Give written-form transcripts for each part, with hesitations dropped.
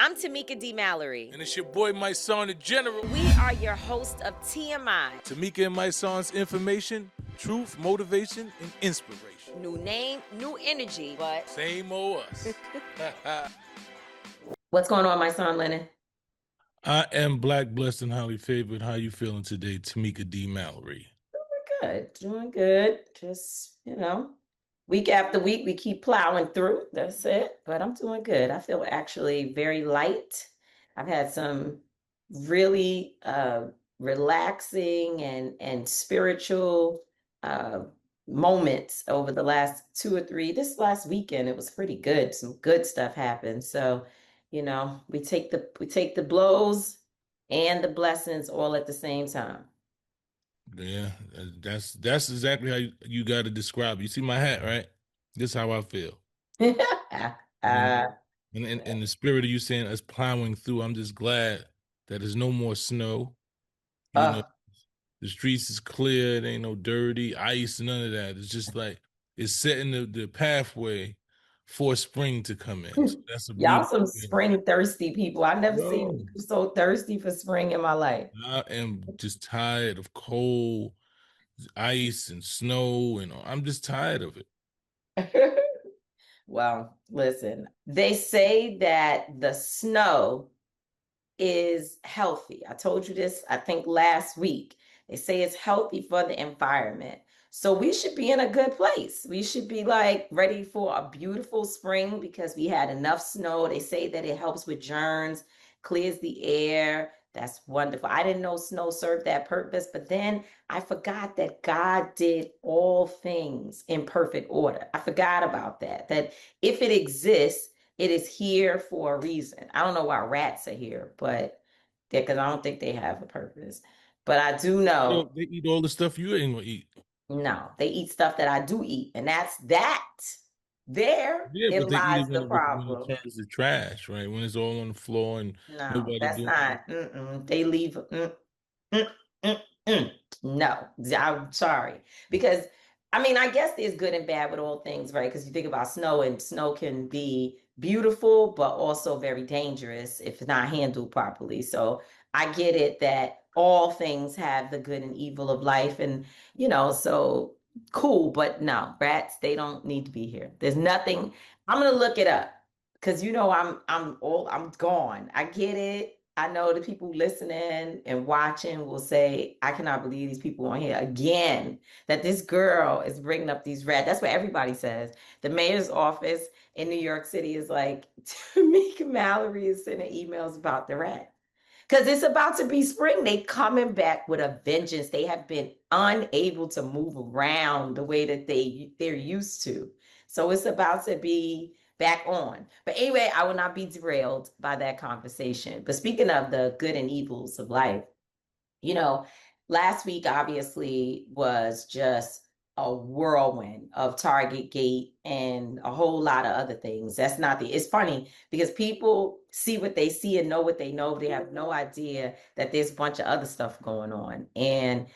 I'm Tamika D. Mallory. And it's your boy Mysonne, the General. We are your host of TMI. Tamika and Mysonne's information, truth, motivation, and inspiration. New name, new energy, but same old us. What's going on, Mysonne Lennon? I am black, blessed, and highly favored. How you feeling today, Tamika D. Mallory? Doing good. Just, week after week, we keep plowing through. That's it. But I'm doing good. I feel actually very light. I've had some really relaxing and spiritual moments over the last 2 or 3. This last weekend, it was pretty good. Some good stuff happened. So, we take the blows and the blessings all at the same time. Yeah, that's exactly how you got to describe it. You see my hat, right? This is how I feel. And the spirit of you saying us plowing through, I'm just glad that there's no more snow. The streets is clear. It ain't no dirty ice, none of that. It's just like it's setting the pathway for spring to come in. So that's a y'all some thing. Spring thirsty people. I've never seen people so thirsty for spring in my life. I am just tired of cold ice and snow, and I'm just tired of it. Well, listen, they say that the snow is healthy. I told you this, I think last week. They say it's healthy for the environment. So we should be in a good place. We should be like ready for a beautiful spring because we had enough snow. They say that it helps with germs, clears the air. That's wonderful. I didn't know snow served that purpose, but then I forgot that God did all things in perfect order. I forgot about that if it exists, it is here for a reason. I don't know why rats are here, but because I don't think they have a purpose. But I do know they eat all the stuff you ain't gonna eat. No, they eat stuff that I do eat, and that's that. There, yeah, it lies the problem. When it turns to trash, right? When it's all on the floor and No, that's not. They leave. No, I'm sorry. Because, I guess there's good and bad with all things, right? Because you think about snow, and snow can be beautiful, but also very dangerous if not handled properly. So I get it that all things have the good and evil of life. And, so cool. But no, rats, they don't need to be here. There's nothing. I'm going to look it up because, I'm gone. I get it. I know the people listening and watching will say, I cannot believe these people on here again, that this girl is bringing up these rats. That's what everybody says. The mayor's office in New York City is like, Tamika Mallory is sending emails about the rat. Because it's about to be spring. They coming back with a vengeance. They have been unable to move around the way that they're used to. So it's about to be back on. But anyway, I will not be derailed by that conversation. But speaking of the good and evils of life, last week obviously was just a whirlwind of Target Gate and a whole lot of other things. It's funny because people see what they see and know what they know, but they have no idea that there's a bunch of other stuff going on. And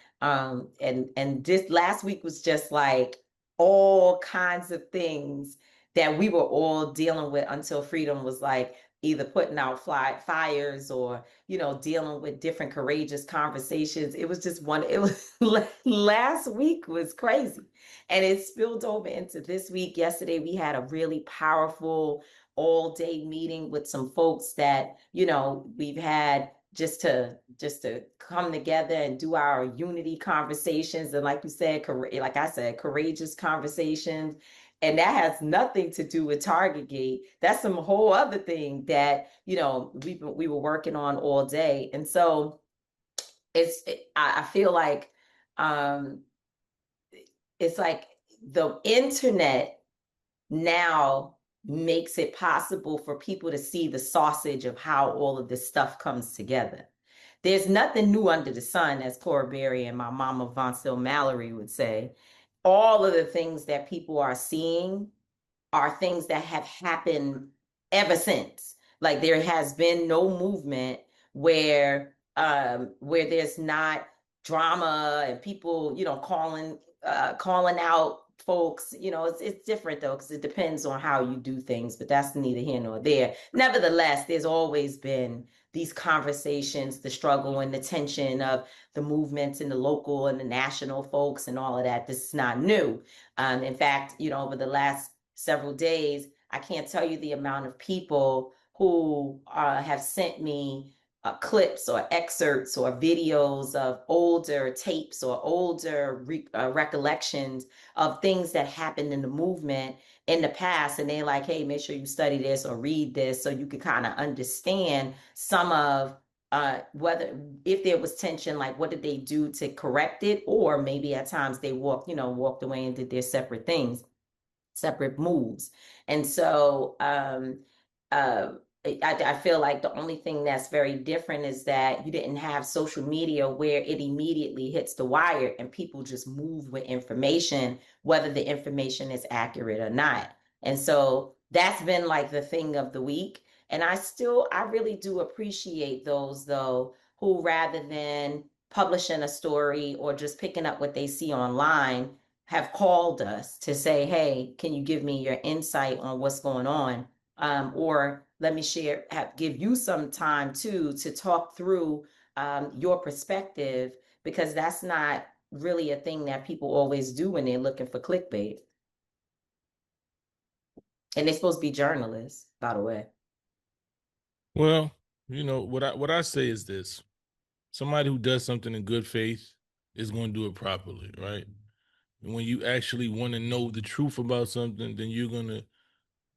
this last week was just like all kinds of things that we were all dealing with until freedom was like either putting out fires or, dealing with different courageous conversations. It was just last week was crazy. And it spilled over into this week. Yesterday, we had a really powerful all-day meeting with some folks that, we've had just to come together and do our unity conversations. And like you said, like I said, courageous conversations. And that has nothing to do with Target Gate. That's some whole other thing that, we were working on all day. And so I feel like it's like the internet now makes it possible for people to see the sausage of how all of this stuff comes together. There's nothing new under the sun, as Cora Berry and my mama Vancille Mallory would say. All of the things that people are seeing are things that have happened ever since. Like there has been no movement where there's not drama and people, calling out folks, you know, it's different though, because it depends on how you do things, but that's neither here nor there. Nevertheless, there's always been these conversations, the struggle and the tension of the movements and the local and the national folks and all of that. This is not new. In fact, you know, over the last several days, I can't tell you the amount of people who have sent me clips or excerpts or videos of older tapes or older recollections of things that happened in the movement in the past. And they're like, hey, make sure you study this or read this so you can kind of understand some of whether, if there was tension, like what did they do to correct it? Or maybe at times they walked away and did their separate things, separate moves. And so I feel like the only thing that's very different is that you didn't have social media where it immediately hits the wire and people just move with information, whether the information is accurate or not. And so that's been like the thing of the week. And I really do appreciate those though, who rather than publishing a story or just picking up what they see online, have called us to say, hey, can you give me your insight on what's going on? Or let me give you some time too to talk through your perspective, because that's not really a thing that people always do when they're looking for clickbait. And they're supposed to be journalists, by the way. Well, you know, what I say is this. Somebody who does something in good faith is going to do it properly, right? And when you actually want to know the truth about something, then you're going to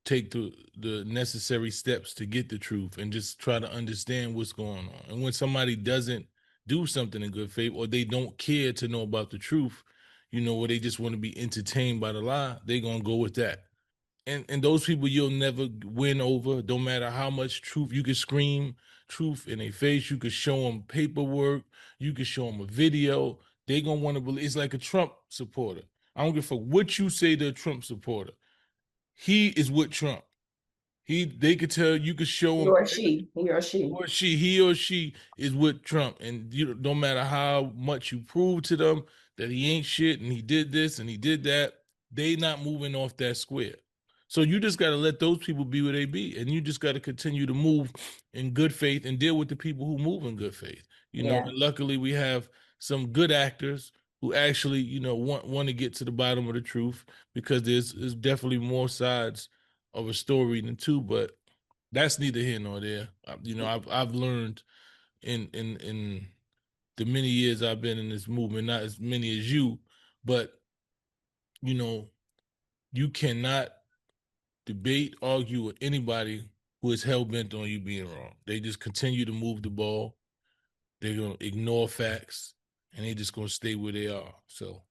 take the necessary steps to get the truth and just try to understand what's going on. And when somebody doesn't do something in good faith, or they don't care to know about the truth, you know, or they just want to be entertained by the lie, they're going to go with that. And those people you'll never win over. Don't matter how much truth you can scream truth in their face, you could show them paperwork, you could show them a video, they gonna want to believe. It's like a Trump supporter. I don't give a fuck what you say to a Trump supporter. He is with Trump. They could tell, you could show He him, or she, he or she. he or she is with Trump, and you don't matter how much you prove to them that he ain't shit and he did this and he did that, they not moving off that square. So you just got to let those people be where they be, and you just got to continue to move in good faith and deal with the people who move in good faith. You know, Yeah. and luckily we have some good actors who actually, you know, want to get to the bottom of the truth, because there's definitely more sides of a story than two, but that's neither here nor there. You know, I've learned in the many years I've been in this movement, not as many as you, but you know, you cannot debate, argue with anybody who is hell bent on you being wrong. They just continue to move the ball. They're gonna ignore facts, and they're just gonna stay where they are. So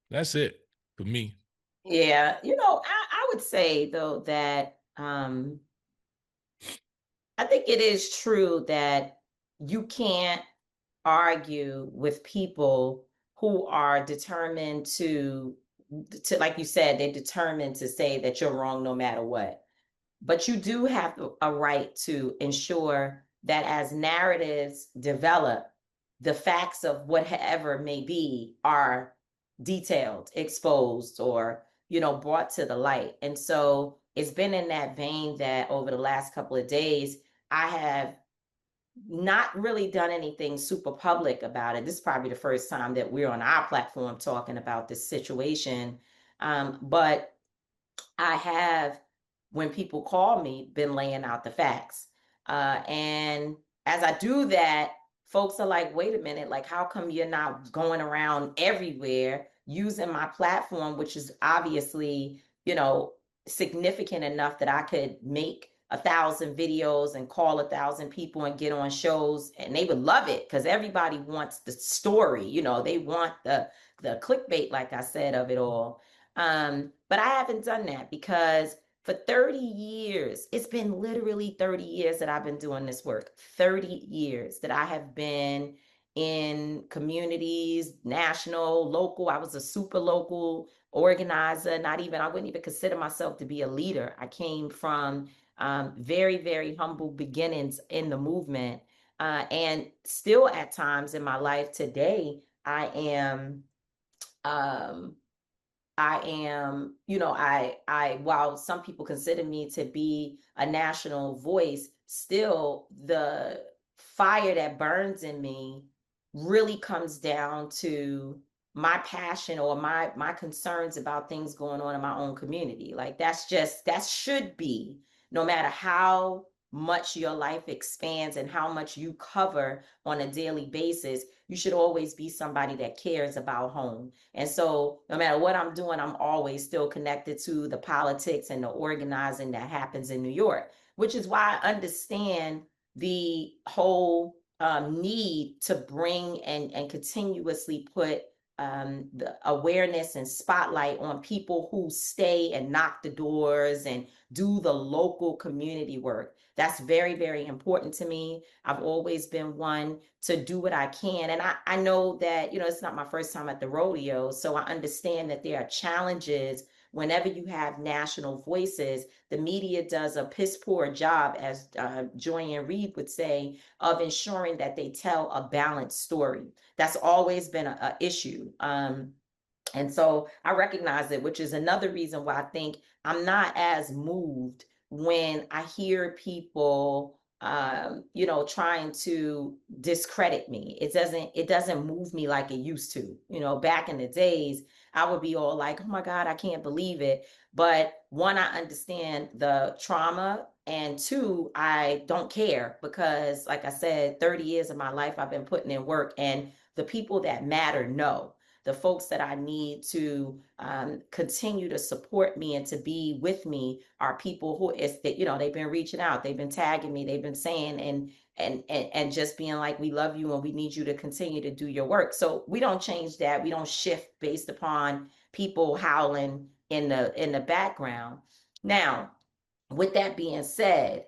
that's it for me. Yeah. You know, I would say though that I think it is true that you can't argue with people who are determined to like you said, they're determined to say that you're wrong no matter what. But you do have a right to ensure that as narratives develop, the facts of whatever may be are detailed, exposed, or brought to the light. And so it's been in that vein that over the last couple of days, I have not really done anything super public about it. This is probably the first time that we're on our platform talking about this situation. But I have, when people call me, been laying out the facts. And as I do that, folks are like, wait a minute, like, how come you're not going around everywhere using my platform, which is obviously, significant enough that I could make 1,000 videos and call 1,000 people and get on shows, and they would love it because everybody wants the story, they want the clickbait, like I said, of it all. But I haven't done that because for 30 years, it's been literally 30 years that I've been doing this work. 30 years that I have been in communities, national, local. I was a super local organizer. I wouldn't even consider myself to be a leader. I came from very, very humble beginnings in the movement. And still at times in my life today, I am I am, while some people consider me to be a national voice, still the fire that burns in me really comes down to my passion or my concerns about things going on in my own community. Like that should be, no matter how much your life expands and how much you cover on a daily basis, you should always be somebody that cares about home. And so no matter what I'm doing, I'm always still connected to the politics and the organizing that happens in New York, which is why I understand the whole need to bring and continuously put the awareness and spotlight on people who stay and knock the doors and do the local community work. That's very, very important to me. I've always been one to do what I can. And I know that, it's not my first time at the rodeo. So I understand that there are challenges whenever you have national voices. The media does a piss poor job, as Joyanne Reed would say, of ensuring that they tell a balanced story. That's always been a issue. And so I recognize it, which is another reason why I think I'm not as moved when I hear people trying to discredit me. It doesn't move me like it used to. Back in the days, I would be all like, oh my God, I can't believe it. But one, I understand the trauma, and two, I don't care because, like I said, 30 years of my life I've been putting in work, and the people that matter know. The folks that I need to continue to support me and to be with me are people who they've been reaching out, they've been tagging me, they've been saying and just being like, we love you and we need you to continue to do your work. So we don't change that. We don't shift based upon people howling in the background. Now, with that being said,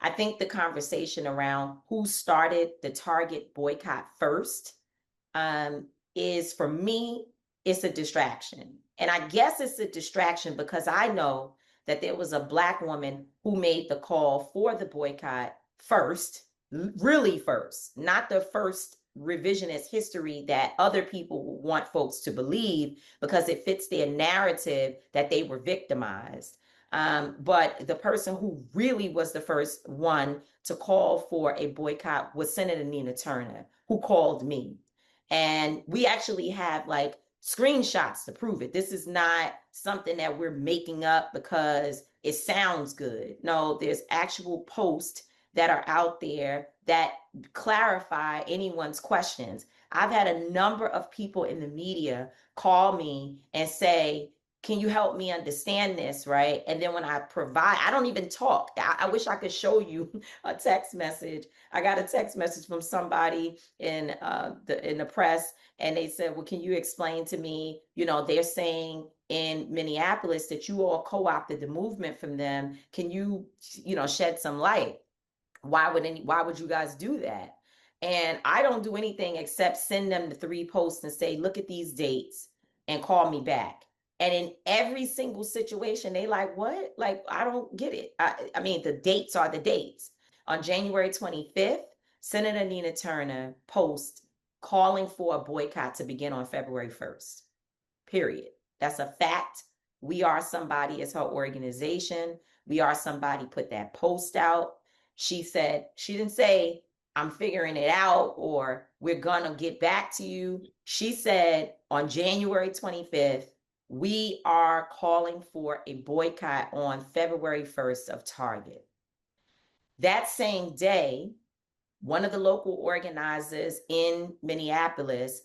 I think the conversation around who started the Target boycott first is, for me, it's a distraction. And I guess it's a distraction because I know that there was a Black woman who made the call for the boycott first, really first, not the first revisionist history that other people want folks to believe because it fits their narrative that they were victimized. But the person who really was the first one to call for a boycott was Senator Nina Turner, who called me. And we actually have like screenshots to prove it. This is not something that we're making up because it sounds good. No, there's actual posts that are out there that clarify anyone's questions. I've had a number of people in the media call me and say, can you help me understand this, right? And then when I provide, I don't even talk. I wish I could show you a text message. I got a text message from somebody in the press, and they said, well, can you explain to me, they're saying in Minneapolis that you all co-opted the movement from them. Can you, shed some light? Why would you guys do that? And I don't do anything except send them the 3 posts and say, look at these dates and call me back. And in every single situation, they like, what? Like, I don't get it. I mean, the dates are the dates. On January 25th, Senator Nina Turner post calling for a boycott to begin on February 1st, period. That's a fact. We Are Somebody is her organization. We Are Somebody put that post out. She said, she didn't say, I'm figuring it out or we're gonna get back to you. She said on January 25th, we are calling for a boycott on February 1st of Target. That same day, one of the local organizers in Minneapolis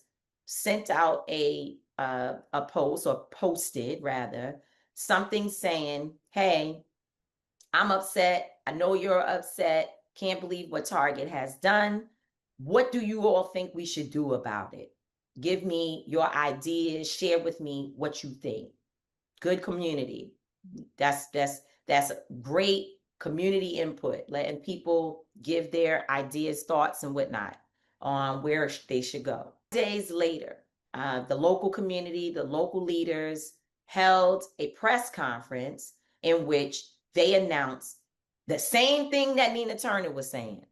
sent out a post, or posted rather, something saying, hey, I'm upset. I know you're upset. Can't believe what Target has done. What do you all think we should do about it? Give me your ideas. Share with me what you think. Good community. That's great community input, letting people give their ideas, thoughts, and whatnot on where they should go. Days later, the local community, the local leaders held a press conference in which they announced the same thing that Nina Turner was saying.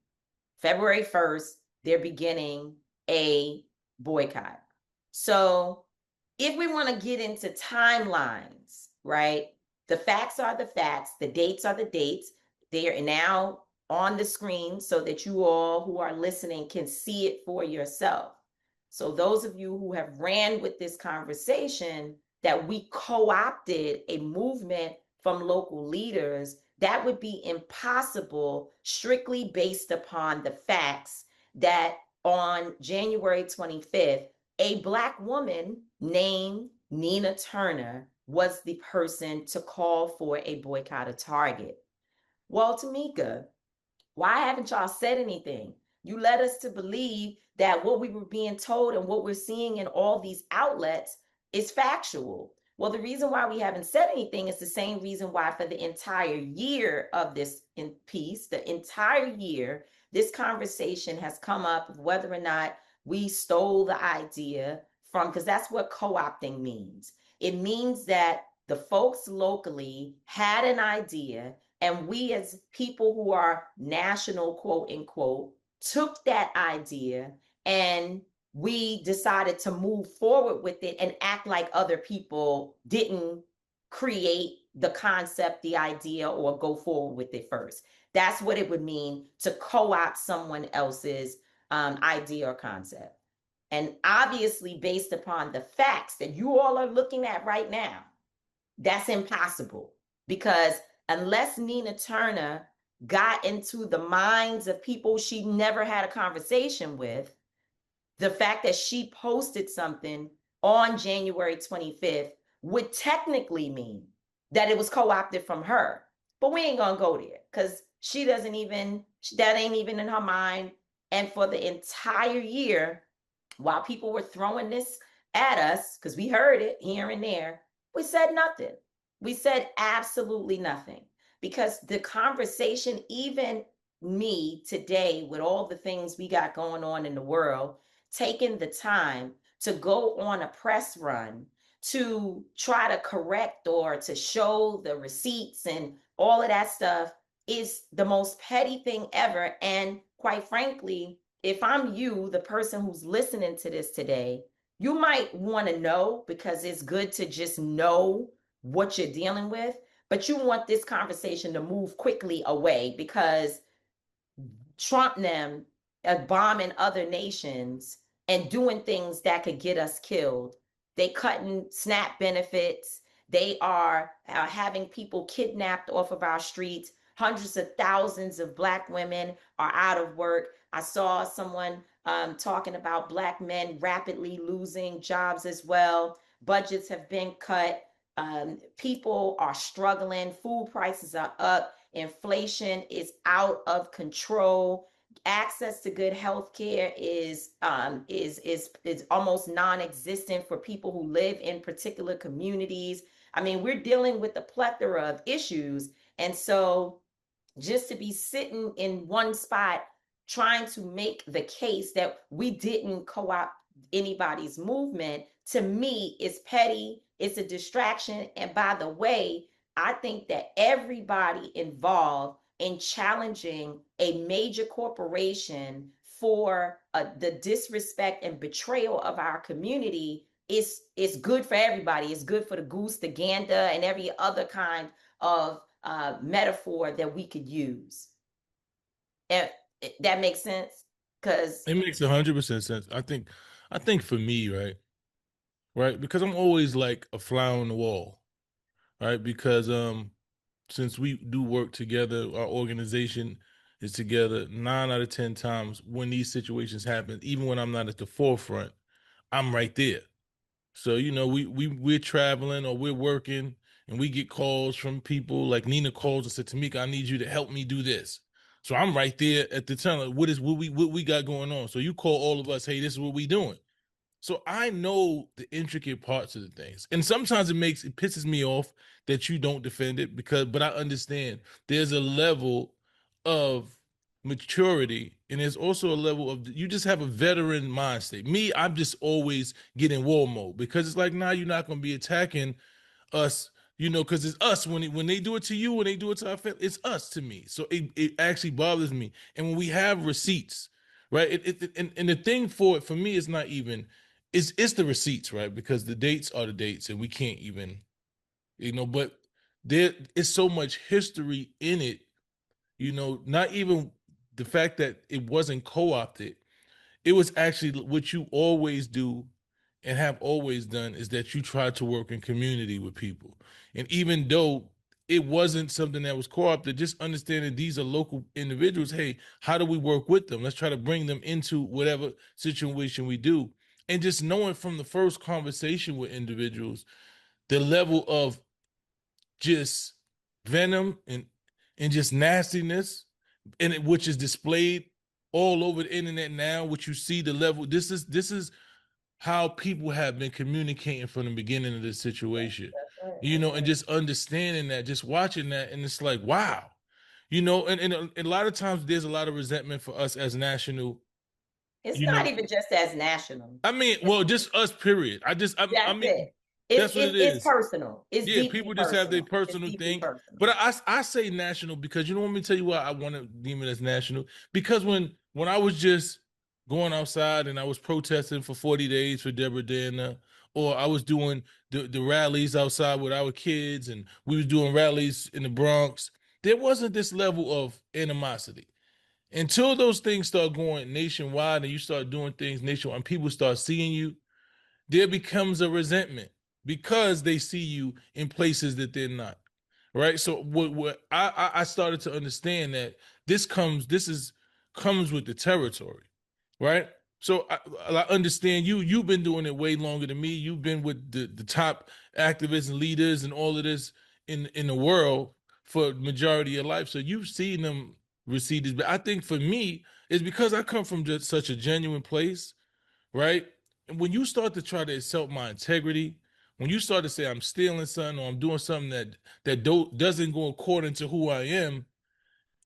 February 1st, they're beginning a boycott. So if we want to get into timelines, right? The facts are the facts, the dates are the dates. They are now on the screen so that you all who are listening can see it for yourself. So those of you who have ran with this conversation that we co-opted a movement from local leaders, that would be impossible strictly based upon the facts that on January 25th, a Black woman named Nina Turner was the person to call for a boycott of Target. Well, Tamika, why haven't y'all said anything? You led us to believe that what we were being told and what we're seeing in all these outlets is factual. Well, the reason why we haven't said anything is the same reason why for the entire year of this in piece, the entire year, this conversation has come up of whether or not we stole the idea from, because that's what co-opting means. It means that the folks locally had an idea, and we as people who are national, quote unquote, took that idea and we decided to move forward with it and act like other people didn't create the concept, the idea, or go forward with it first. That's what it would mean to co-opt someone else's idea or concept. And obviously, based upon the facts that you all are looking at right now, that's impossible, because unless Nina Turner got into the minds of people she never had a conversation with, the fact that she posted something on January 25th would technically mean that it was co-opted from her. But we ain't gonna go there because she doesn't even, that ain't even in her mind. And for the entire year, while people were throwing this at us, because we heard it here and there, we said nothing. We said absolutely nothing, because the conversation, even me today, with all the things we got going on in the world, taking the time to go on a press run to try to correct or to show the receipts and all of that stuff is the most petty thing ever. And quite frankly, if I'm you, the person who's listening to this today, you might want to know, because it's good to just know what you're dealing with, but you want this conversation to move quickly away, because Trump them bombing other nations and doing things that could get us killed. They cutting SNAP benefits. They are having people kidnapped off of our streets. Hundreds of thousands of Black women are out of work. I saw someone talking about Black men rapidly losing jobs as well. Budgets have been cut. People are struggling. Food prices are up. Inflation is out of control. Access to good health care is almost non-existent for people who live in particular communities. I mean, we're dealing with a plethora of issues. And so just to be sitting in one spot trying to make the case that we didn't co-opt anybody's movement, to me, is petty. It's a distraction. And by the way, I think that everybody involved in challenging a major corporation for the disrespect and betrayal of our community is good for everybody. It's good for the goose, the gander, and every other kind of metaphor that we could use. And that makes sense, because it makes 100% sense. I think for me, right, because I'm always like a fly on the wall, right? Because since we do work together, our organization is together 9 out of 10 times when these situations happen, even when I'm not at the forefront, I'm right there. So, we're traveling or we're working and we get calls from people, like Nina calls and said, Tamika, I need you to help me do this. So I'm right there at the time, like, what we got going on. So you call all of us, hey, this is what we doing. So I know the intricate parts of the things. And sometimes it pisses me off that you don't defend it, but I understand there's a level of maturity, and there's also a level of, you just have a veteran mind state. Me, I'm just always getting war mode, because it's like, nah, you're not going to be attacking us, because it's us. When they do it to you, when they do it to our family, it's us to me. So it actually bothers me. And when we have receipts, right? And the thing for me is not even it's the receipts, right? Because the dates are the dates, and we can't even, but there is so much history in it, not even the fact that it wasn't co-opted. It was actually what you always do and have always done, is that you try to work in community with people. And even though it wasn't something that was co-opted, just understanding these are local individuals. Hey, how do we work with them? Let's try to bring them into whatever situation we do. And just knowing from the first conversation with individuals, the level of just venom and just nastiness, which is displayed all over the internet now, which you see the level. This is how people have been communicating from the beginning of this situation, That's and just understanding that, just watching that, and it's like, wow, and a lot of times there's a lot of resentment for us as national, It's you not know. even just as national. I mean, well, just us, period. I That's mean, it. It's that's what it it's it's is. personal. It's Yeah, deeply people just have their personal. It's personal deeply thing. personal. But I say national because you know, want me to tell you why I want to deem it as national? Because when I was just going outside and I was protesting for 40 days for Deborah Dana, or I was doing the rallies outside with our kids, and we was doing rallies in the Bronx, there wasn't this level of animosity. Until those things start going nationwide and you start doing things nationwide and people start seeing you, there becomes a resentment because they see you in places that they're not, right? So what I started to understand that comes with the territory, right? So I understand you've been doing it way longer than me. You've been with the top activists and leaders and all of this in the world for majority of life, so you've seen them receive this. But I think for me, it's because I come from just such a genuine place, right? And when you start to try to insult my integrity, when you start to say I'm stealing something or I'm doing something that doesn't go according to who I am,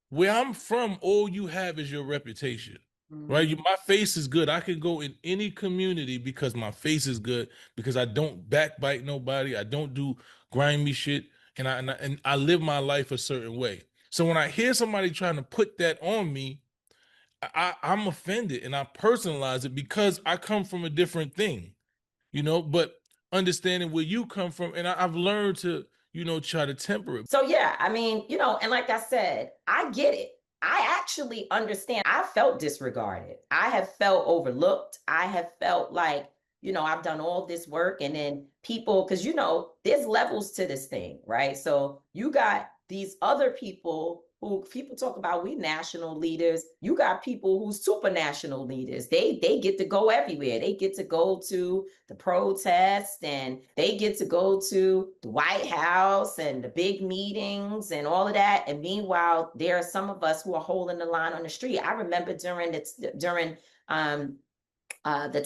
where I'm from, all you have is your reputation, right? Mhm. My face is good. I can go in any community because my face is good, because I don't backbite nobody. I don't do grimy shit, and I live my life a certain way. So when I hear somebody trying to put that on me, I'm offended and I personalize it because I come from a different thing, but understanding where you come from, and I've learned to, try to temper it. So yeah, I mean, and like I said, I get it. I actually understand. I felt disregarded. I have felt overlooked. I have felt like, I've done all this work and then people, because there's levels to this thing, right? So you got these other people who people talk about, we national leaders. You got people who's supranational leaders. They get to go everywhere. They get to go to the protest and they get to go to the White House and the big meetings and all of that. And meanwhile, there are some of us who are holding the line on the street. I remember during the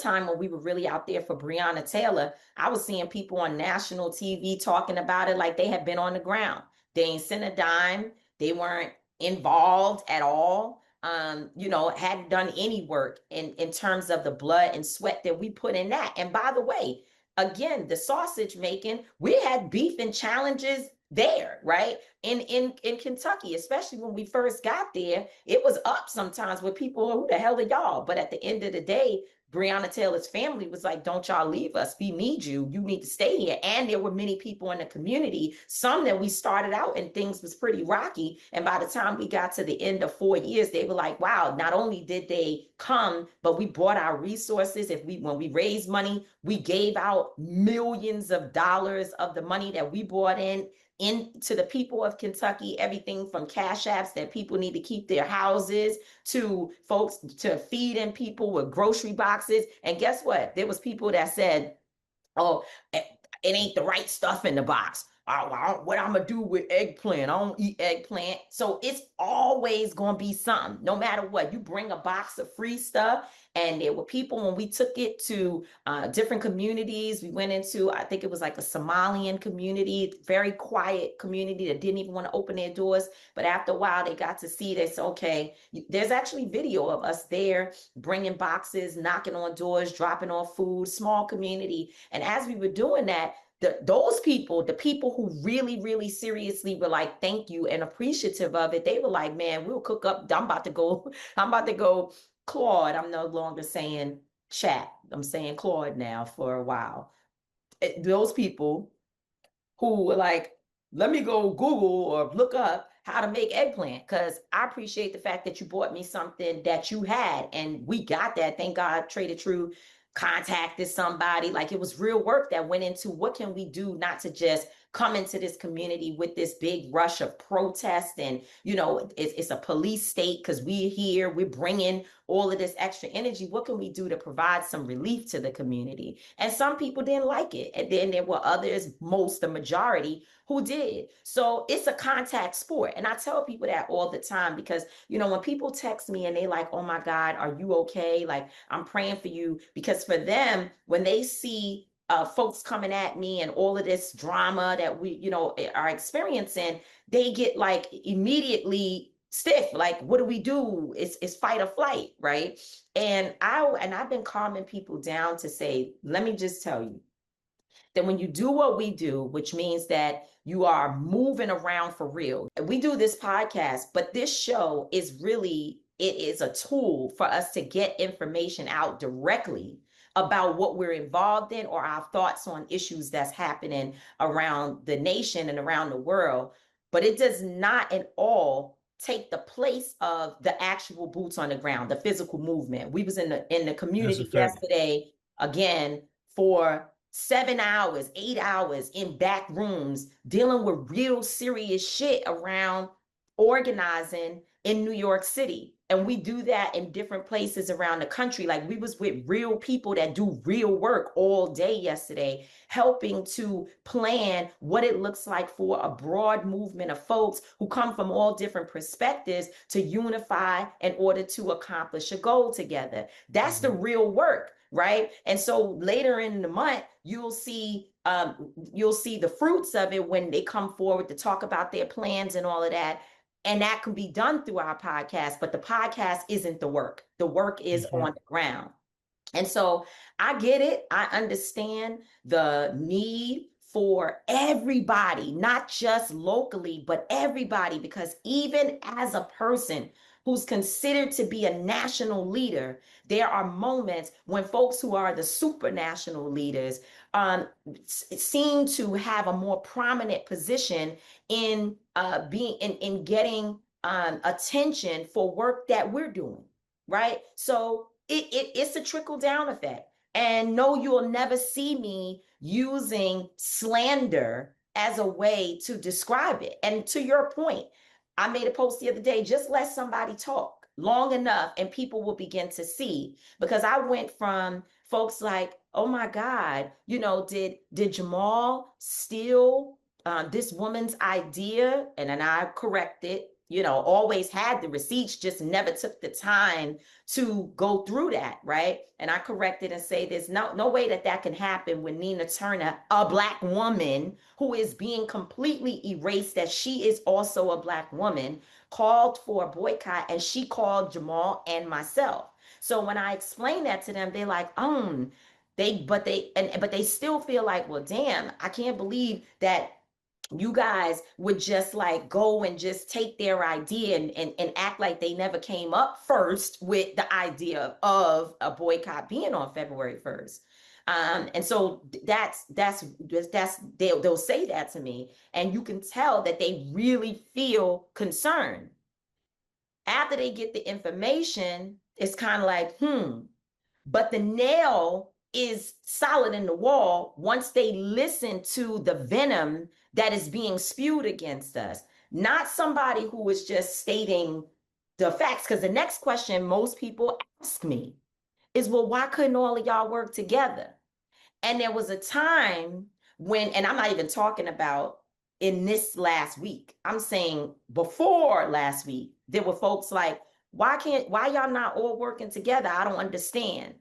time when we were really out there for Breonna Taylor, I was seeing people on national TV talking about it like they had been on the ground. They ain't sent a dime. They weren't involved at all. Hadn't done any work in terms of the blood and sweat that we put in that. And by the way, again, the sausage making, we had beef and challenges there, right? In Kentucky, especially when we first got there, it was up sometimes with people, who the hell are y'all? But at the end of the day, Breonna Taylor's family was like, don't y'all leave us. We need you. You need to stay here. And there were many people in the community, some that we started out and things was pretty rocky. And by the time we got to the end of 4 years, they were like, wow, not only did they come, but we brought our resources. When we raised money, we gave out millions of dollars of the money that we brought into the people of Kentucky, everything from cash apps that people need to keep their houses, to folks to feeding people with grocery boxes. And guess what? There was people that said, oh, it ain't the right stuff in the box. What I'm gonna do with eggplant? I don't eat eggplant. So it's always gonna be something, no matter what. You bring a box of free stuff, and there were people when we took it to different communities. We went into, I think it was like a Somalian community, very quiet community that didn't even want to open their doors. But after a while, they got to see this. Okay, there's actually video of us there bringing boxes, knocking on doors, dropping off food, small community. And as we were doing that, those people, the people who really, really seriously were like, thank you and appreciative of it, they were like, man, we'll cook up. I'm about to go, Claude, I'm no longer saying chat, I'm saying Claude now for a while, those people who were like, let me go Google or look up how to make eggplant, because I appreciate the fact that you bought me something that you had, and we got that. Thank God, Trader True contacted somebody. Like, it was real work that went into what can we do not to just come into this community with this big rush of protest, and it's a police state because we're here, we're bringing all of this extra energy. What can we do to provide some relief to the community? And some people didn't like it, and then there were others, the majority, who did. So it's a contact sport, and I tell people that all the time, because when people text me and they like, oh my God, are you okay? Like, I'm praying for you, because for them, when they see folks coming at me and all of this drama that we are experiencing, they get like immediately stiff. Like, what do we do? It's fight or flight, right? And I've been calming people down to say, let me just tell you that when you do what we do, which means that you are moving around for real. We do this podcast, but this show is really, it is a tool for us to get information out directly about what we're involved in or our thoughts on issues that's happening around the nation and around the world. But it does not at all take the place of the actual boots on the ground, the physical movement. We was in the community yesterday, again, for 7 hours, 8 hours in back rooms, dealing with real serious shit around organizing in New York City. And we do that in different places around the country. Like, we was with real people that do real work all day yesterday, helping to plan what it looks like for a broad movement of folks who come from all different perspectives to unify in order to accomplish a goal together. That's the real work, right? And so later in the month, you'll see the fruits of it when they come forward to talk about their plans and all of that. And that can be done through our podcast, but the podcast isn't the work. The work is on the ground. And so I get it. I understand the need for everybody, not just locally, but everybody, because even as a person who's considered to be a national leader, there are moments when folks who are the supranational leaders seem to have a more prominent position in getting attention for work that we're doing, right? So it's a trickle down effect. And no, you will never see me using slander as a way to describe it. And to your point, I made a post the other day, just let somebody talk long enough and people will begin to see. Because I went from folks like, oh my God, did Jamal steal this woman's idea? And then I corrected, always had the receipts, just never took the time to go through that, right? And I corrected and say there's no way that can happen when Nina Turner, a Black woman who is being completely erased, that she is also a Black woman, called for a boycott, and she called Jamal and myself. So when I explain that to them, they're like, but they still feel like, well, damn, I can't believe that you guys would just like go and just take their idea and act like they never came up first with the idea of a boycott being on February 1st. And so they'll say that to me, and you can tell that they really feel concerned. After they get the information, it's kind of like, but the nail is solid in the wall once they listen to the venom that is being spewed against us, not somebody who is just stating the facts. Because the next question most people ask me is, well, why couldn't all of y'all work together? And there was a time when, and I'm not even talking about in this last week, I'm saying before last week, there were folks like, why y'all not all working together? I don't understand.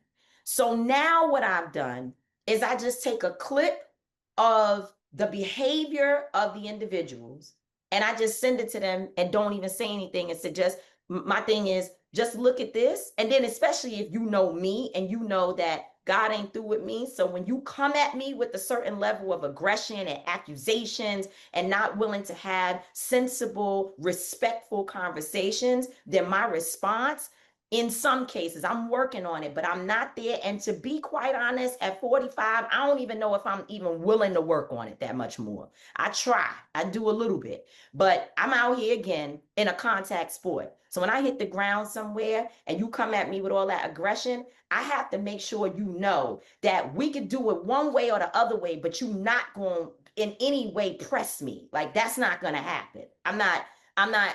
So now what I've done is I just take a clip of the behavior of the individuals and I just send it to them and don't even say anything and suggest, my thing is just look at this. And then especially if you know me and you know that God ain't through with me. So when you come at me with a certain level of aggression and accusations and not willing to have sensible, respectful conversations, then my response In some cases, I'm working on it, but I'm not there. And to be quite honest, at 45, I don't even know if I'm even willing to work on it that much more. I try, I do a little bit, but I'm out here again in a contact sport. So when I hit the ground somewhere and you come at me with all that aggression, I have to make sure you know that we can do it one way or the other way, but you're not going in any way press me. Like that's not going to happen. I'm not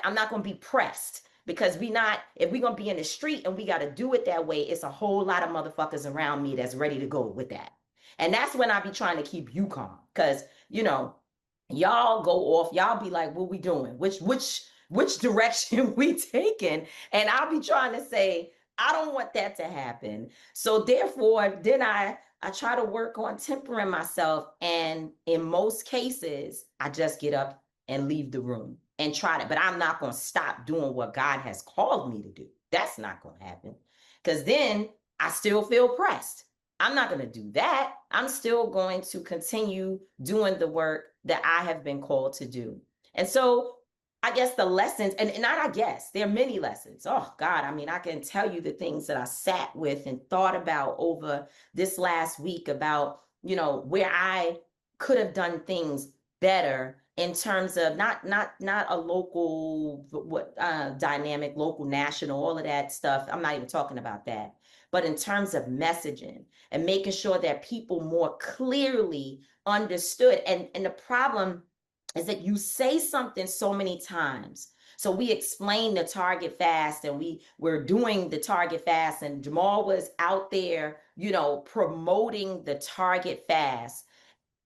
going to be pressed. Because if we're gonna be in the street and we gotta do it that way, it's a whole lot of motherfuckers around me that's ready to go with that. And that's when I be trying to keep you calm. Cause y'all go off, y'all be like, what we doing? Which direction we taking? And I'll be trying to say, I don't want that to happen. So therefore, then I try to work on tempering myself. And in most cases, I just get up and leave the room and try to, but I'm not going to stop doing what God has called me to do. That's not going to happen. Because then I still feel pressed. I'm not going to do that. I'm still going to continue doing the work that I have been called to do. And so I guess the lessons, and not I guess, there are many lessons. Oh God, I mean, I can tell you the things that I sat with and thought about over this last week about, where I could have done things better in terms of not a local dynamic, local, national, all of that stuff. I'm not even talking about that. But in terms of messaging and making sure that people more clearly understood. And the problem is that you say something so many times. So we explained the Target fast and we're doing the Target fast, and Jamal was out there, promoting the Target fast.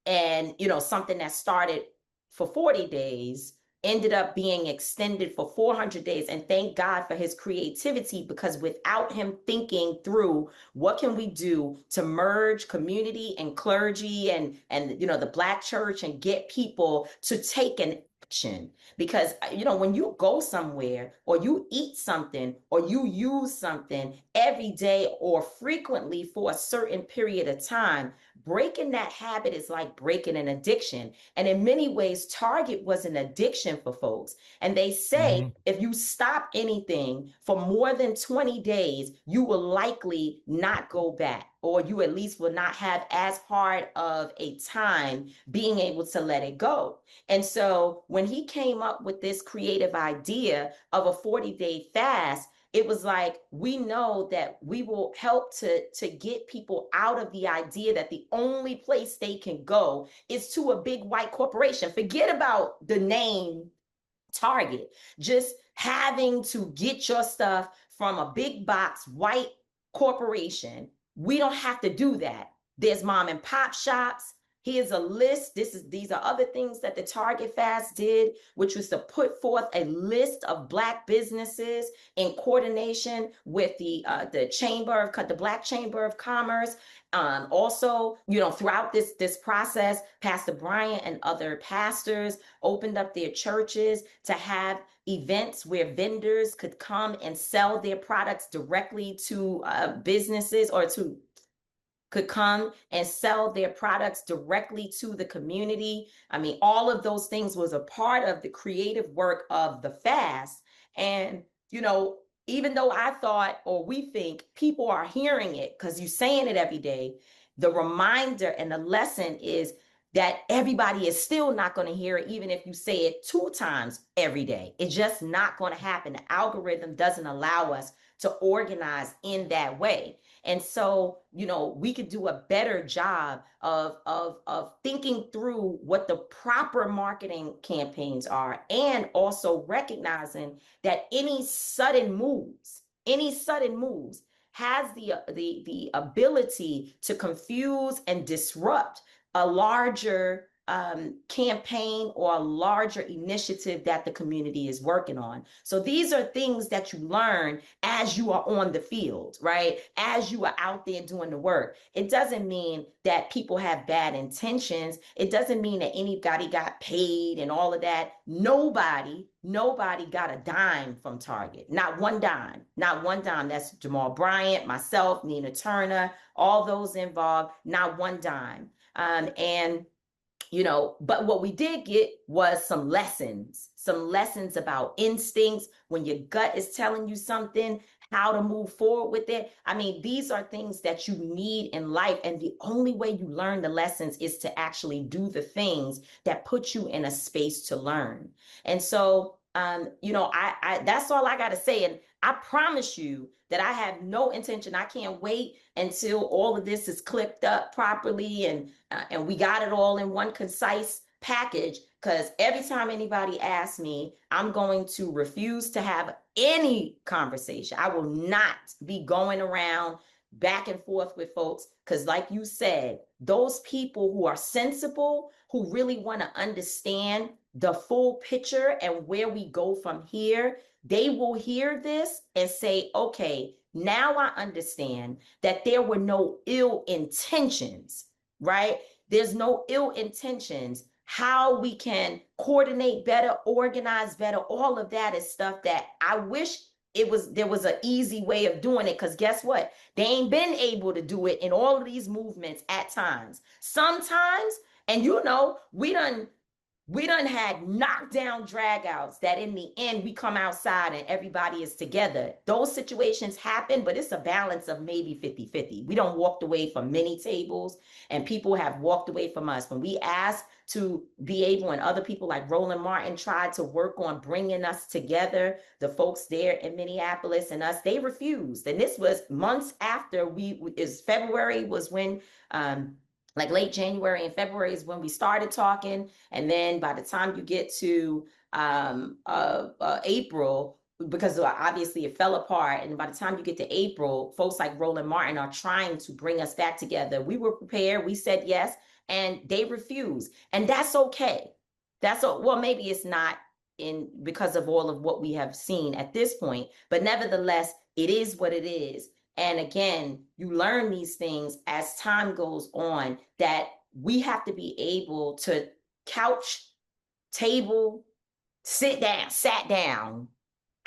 And something that started for 40 days ended up being extended for 400 days. And thank God for his creativity, because without him thinking through what can we do to merge community and clergy and the Black church and get people to take an action. Because when you go somewhere or you eat something or you use something every day or frequently for a certain period of time, breaking that habit is like breaking an addiction. And in many ways, Target was an addiction for folks. And they say if you stop anything for more than 20 days, you will likely not go back, or you at least will not have as hard of a time being able to let it go. And so when he came up with this creative idea of a 40-day fast, it was like, we know that we will help to get people out of the idea that the only place they can go is to a big white corporation. Forget about the name Target. Just having to get your stuff from a big box white corporation. We don't have to do that. There's mom and pop shops. Here's a list. These are other things that the Target Fast did, which was to put forth a list of Black businesses in coordination with the Black Chamber of Commerce. Also, throughout this process, Pastor Bryant and other pastors opened up their churches to have events where vendors could come and sell their products directly to businesses, or could come and sell their products directly to the community. I mean, all of those things was a part of the creative work of the fast. And, even though I thought, or we think people are hearing it because you're saying it every day, the reminder and the lesson is that everybody is still not going to hear it, even if you say it 2 times every day. It's just not going to happen. The algorithm doesn't allow us to organize in that way. And so, we could do a better job of thinking through what the proper marketing campaigns are, and also recognizing that any sudden moves has the ability to confuse and disrupt a larger campaign or a larger initiative that the community is working on. So these are things that you learn as you are on the field, right? As you are out there doing the work. It doesn't mean that people have bad intentions. It doesn't mean that anybody got paid and all of that. Nobody got a dime from Target. Not one dime. That's Jamal Bryant, myself, Nina Turner, all those involved. Not one dime. But what we did get was some lessons about instincts. When your gut is telling you something, how to move forward with it. I mean, these are things that you need in life. And the only way you learn the lessons is to actually do the things that put you in a space to learn. And so, I that's all I got to say. And I promise you that I have no intention. I can't wait until all of this is clipped up properly and we got it all in one concise package, because every time anybody asks me, I'm going to refuse to have any conversation. I will not be going around back and forth with folks, because like you said, those people who are sensible, who really want to understand the full picture and where we go from here, they will hear this and say, okay, now I understand that there were no ill intentions, right? There's no ill intentions. How we can coordinate better, organize better, all of that is stuff that I wish there was an easy way of doing it, because guess what? They ain't been able to do it in all of these movements at times. Sometimes, and we done had knockdown dragouts that in the end we come outside and everybody is together. Those situations happen, but it's a balance of maybe 50-50. We don't walked away from many tables, and people have walked away from us. When we asked to be able, and other people like Roland Martin tried to work on bringing us together, the folks there in Minneapolis and us, they refused. And this was months after February was when, like late January and February is when we started talking. And then by the time you get to April, because obviously it fell apart, and by the time you get to April, folks like Roland Martin are trying to bring us back together. We were prepared, we said yes, and they refused. And that's okay. Well, maybe it's not because of all of what we have seen at this point, but nevertheless, it is what it is. And again, you learn these things as time goes on, that we have to be able to couch, table, sat down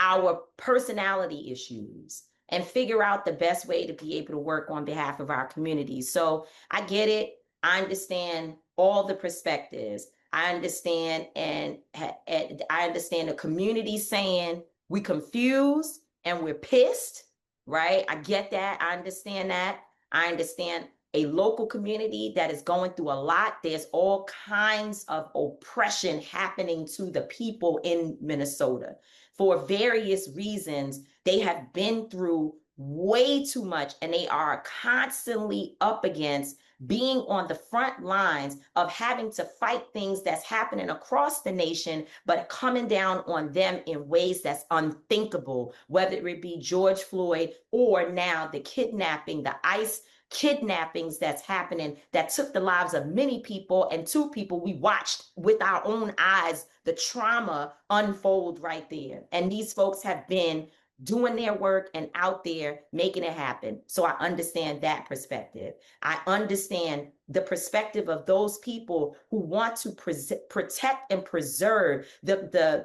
our personality issues and figure out the best way to be able to work on behalf of our communities. So I get it. I understand all the perspectives. I understand, and I understand the community saying we confused and we're pissed, right? I get that. I understand that. I understand a local community that is going through a lot. There's all kinds of oppression happening to the people in Minnesota for various reasons. They have been through way too much, and they are constantly up against being on the front lines of having to fight things that's happening across the nation, but coming down on them in ways that's unthinkable, whether it be George Floyd or now the kidnapping, the ICE kidnappings that's happening that took the lives of many people, and two people we watched with our own eyes the trauma unfold right there. And these folks have been doing their work and out there making it happen. So I understand that perspective. I understand the perspective of those people who want to protect and preserve the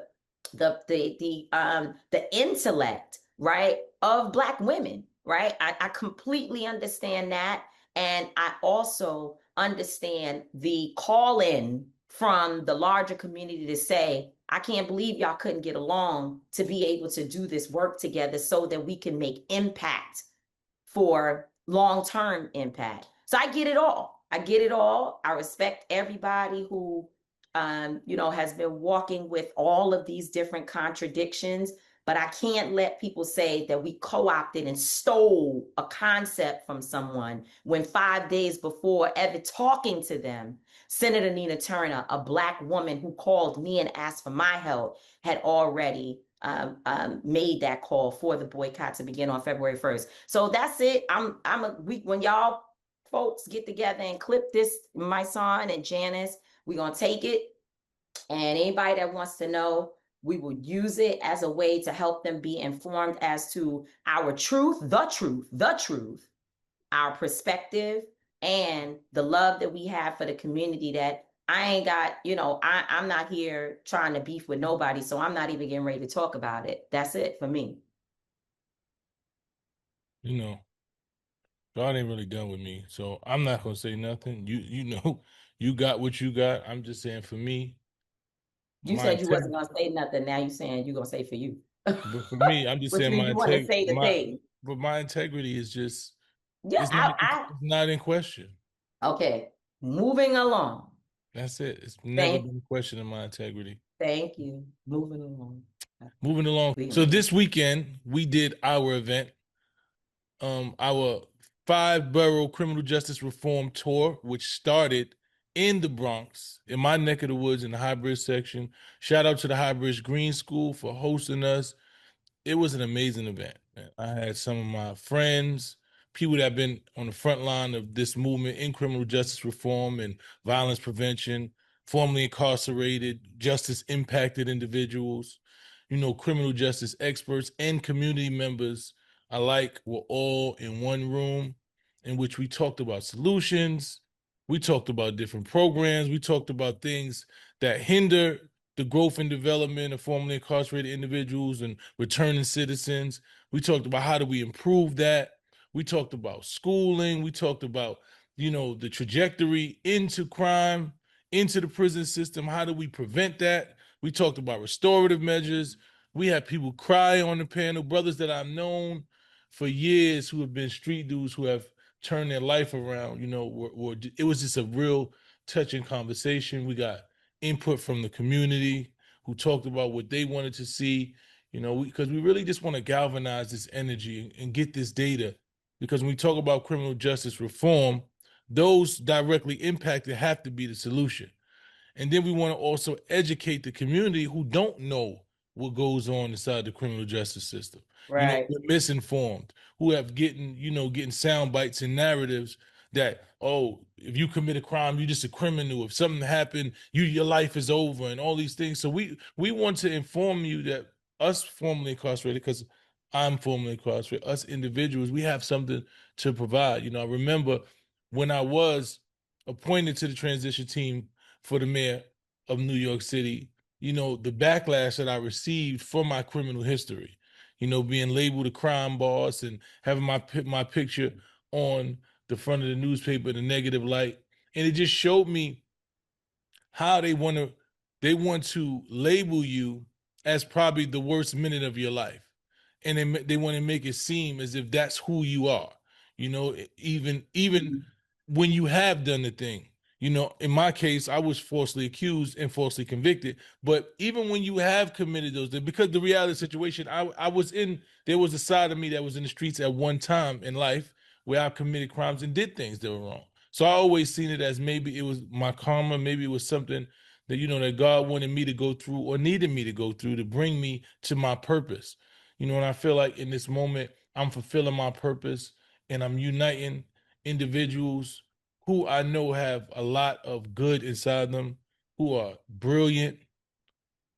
intellect, right, of Black women, right? I completely understand that. And I also understand the call in from the larger community to say, I can't believe y'all couldn't get along to be able to do this work together so that we can make impact for long-term impact. So I get it all. I get it all. I respect everybody who, has been walking with all of these different contradictions, but I can't let people say that we co-opted and stole a concept from someone when 5 days before ever talking to them, Senator Nina Turner, a Black woman who called me and asked for my help, had already made that call for the boycott to begin on February 1st. So that's it. When y'all folks get together and clip this, Mysonne and Janice, we're gonna take it, and anybody that wants to know, we will use it as a way to help them be informed as to our truth, the truth, our perspective, and the love that we have for the community. That I ain't got, I'm not here trying to beef with nobody, so I'm not even getting ready to talk about it. That's it for me. God ain't really done with me, so I'm not gonna say nothing. You got what you got. I'm just saying, for me, You said you wasn't gonna say nothing. Now you saying you gonna say for you. But for me, I'm just Which saying means you want to say the thing. but my integrity is just Yeah, it's not in question. okay. Moving along. That's it. It's never Thank, been a question of my integrity. thank you. Moving along. Moving along. We So move. this weekend we did our event, our 5-borough criminal justice reform tour, which started in the Bronx, in my neck of the woods, in the High Bridge section. Shout out to the High Bridge Green School for hosting us. It was an amazing event. Man. I had some of my friends, people that have been on the front line of this movement in criminal justice reform and violence prevention, formerly incarcerated, justice impacted individuals, criminal justice experts and community members alike were all in one room in which we talked about solutions. We talked about different programs. We talked about things that hinder the growth and development of formerly incarcerated individuals and returning citizens. We talked about how do we improve that. We talked about schooling. We talked about, the trajectory into crime, into the prison system. How do we prevent that? We talked about restorative measures. We had people cry on the panel, brothers that I've known for years who have been street dudes who have turned their life around. It was just a real touching conversation. We got input from the community who talked about what they wanted to see, because we really just want to galvanize this energy and get this data. Because when we talk about criminal justice reform, those directly impacted have to be the solution. And then we want to also educate the community who don't know what goes on inside the criminal justice system. Right. They're misinformed, who have getting sound bites and narratives that, oh, if you commit a crime, you're just a criminal. If something happened, your life is over, and all these things. So we want to inform you that us formerly incarcerated, because I'm formerly incarcerated, us individuals, we have something to provide. I remember when I was appointed to the transition team for the mayor of New York City, the backlash that I received from my criminal history, being labeled a crime boss and having my picture on the front of the newspaper in a negative light. And it just showed me how they want to label you as probably the worst minute of your life. And they want to make it seem as if that's who you are, even when you have done the thing. In my case, I was falsely accused and falsely convicted. But even when you have committed those things, because the reality of the situation, there was a side of me that was in the streets at one time in life where I committed crimes and did things that were wrong. So I always seen it as maybe it was my karma, maybe it was something that, that God wanted me to go through or needed me to go through to bring me to my purpose. And I feel like in this moment, I'm fulfilling my purpose and I'm uniting individuals who I know have a lot of good inside them, who are brilliant,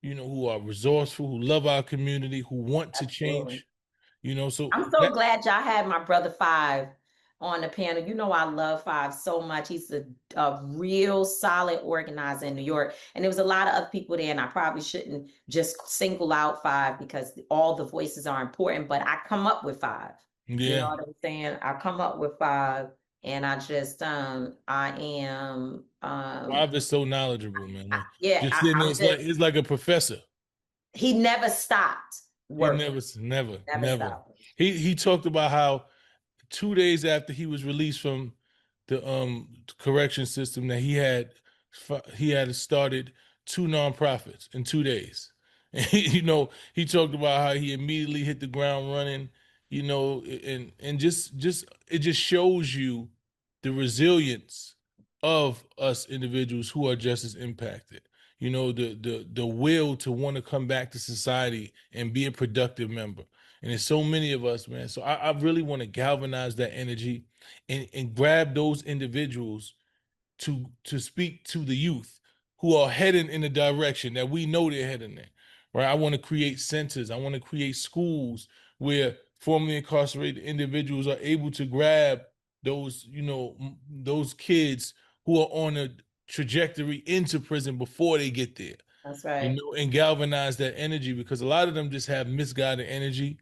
who are resourceful, who love our community, who want to Absolutely. change, so I'm so glad y'all had my brother Five on the panel. I love Five so much. He's a real solid organizer in New York. And there was a lot of other people there, and I probably shouldn't just single out Five because all the voices are important, but I come up with Five. You know what I'm saying? I come up with Five, and I just I am Rob is so knowledgeable, man. Like, yeah, just sitting there, I'm just it's like a professor. he never stopped He working. never. Stopped. He talked about how 2 days after he was released from the correction system that he had started 2 nonprofits in 2 days. And he talked about how he immediately hit the ground running, and just it just shows you the resilience of us individuals who are just as impacted. The will to want to come back to society and be a productive member. And there's so many of us, man. So I really want to galvanize that energy and grab those individuals to speak to the youth who are heading in the direction that we know they're heading in. Right. I want to create centers. I want to create schools where formerly incarcerated individuals are able to grab those kids who are on a trajectory into prison before they get there. That's right. And galvanize that energy, because a lot of them just have misguided energy,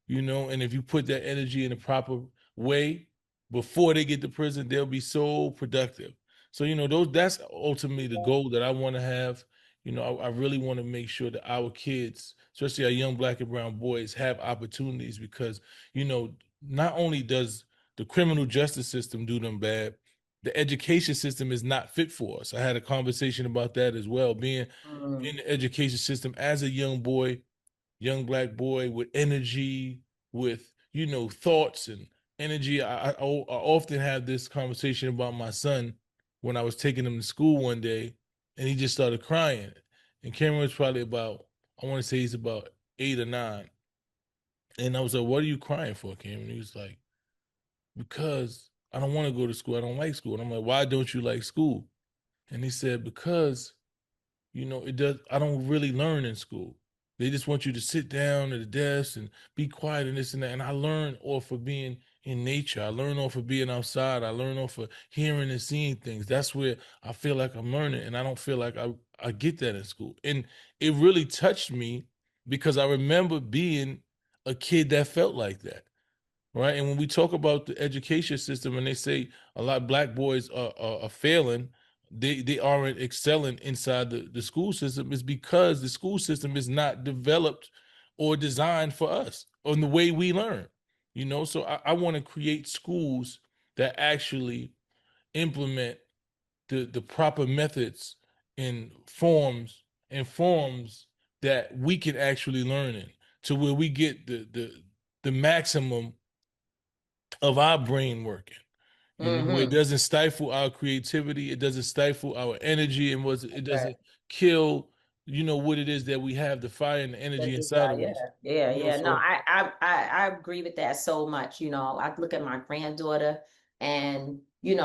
and if you put that energy in a proper way before they get to prison, they'll be so productive. So, that's ultimately the goal that I want to have, I really want to make sure that our kids, especially our young Black and brown boys, have opportunities because, not only does the criminal justice system do them bad, the education system is not fit for us. I had a conversation about that as well. Being in the education system as a young boy, young Black boy with energy, with, thoughts and energy. I often have this conversation about my son when I was taking him to school one day and he just started crying. And Cameron was probably about, I want to say he's about 8 or 9. And I was like, what are you crying for, Cameron? He was like, because I don't want to go to school. I don't like school. And I'm like, why don't you like school? And he said, because it does. I don't really learn in school. They just want you to sit down at a desk and be quiet and this and that. And I learn off of being in nature. I learn off of being outside. I learn off of hearing and seeing things. That's where I feel like I'm learning, and I don't feel like I get that in school. And it really touched me because I remember being a kid that felt like that. Right. And when we talk about the education system and they say a lot of Black boys are failing, they aren't excelling inside the school system, is because the school system is not developed or designed for us on the way we learn. So I want to create schools that actually implement the proper methods and forms that we can actually learn in, to where we get the maximum of our brain working, where it doesn't stifle our creativity, it doesn't stifle our energy, and it doesn't kill, what it is that we have, the fire and the energy inside of us. Yeah. No, So I agree with that so much. I look at my granddaughter and,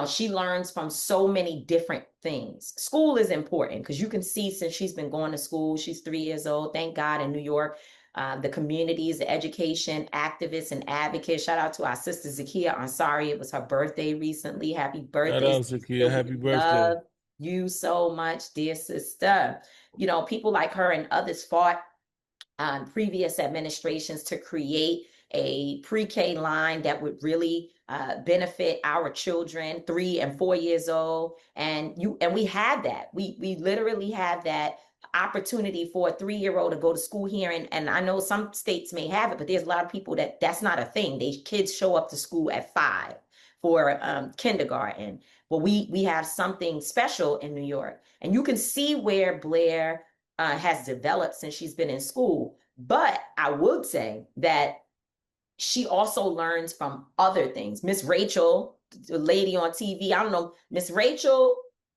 she learns from so many different things. School is important because you can see since she's been going to school, she's 3 years old, thank God, in New York. The communities, the education activists and advocates. Shout out to our sister Zakia Ansari. It was her birthday recently. Happy shout birthday, out, sister. Zakia. We Happy birthday. love you so much, dear sister. People like her and others fought previous administrations to create a pre-K line that would really benefit our children, 3 and 4 years old. And we had that. We literally had that opportunity for a 3-year-old to go to school here. And I know some states may have it, but there's a lot of people that's not a thing. Kids show up to school at 5 for kindergarten. Well, we have something special in New York. And you can see where Blair has developed since she's been in school. But I would say that she also learns from other things. Miss Rachel, the lady on TV, I don't know, Miss Rachel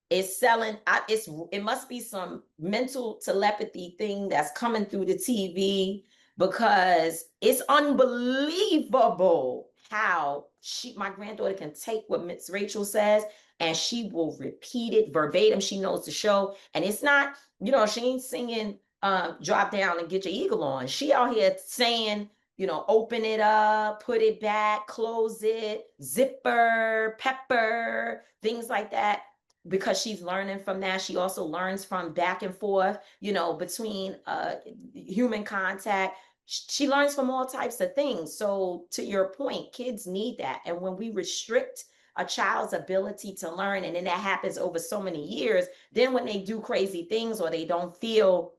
is selling. It must be some mental telepathy thing that's coming through the TV, because it's unbelievable how my granddaughter can take what Miss Rachel says and she will repeat it verbatim. She knows the show, and it's not, she ain't singing drop down and get your eagle on. She out here saying, open it up, put it back, close it, zipper, pepper, things like that, because she's learning from that. She also learns from back and forth, between human contact. She learns from all types of things. So to your point, kids need that. And when we restrict a child's ability to learn, and then that happens over so many years, then when they do crazy things or they don't feel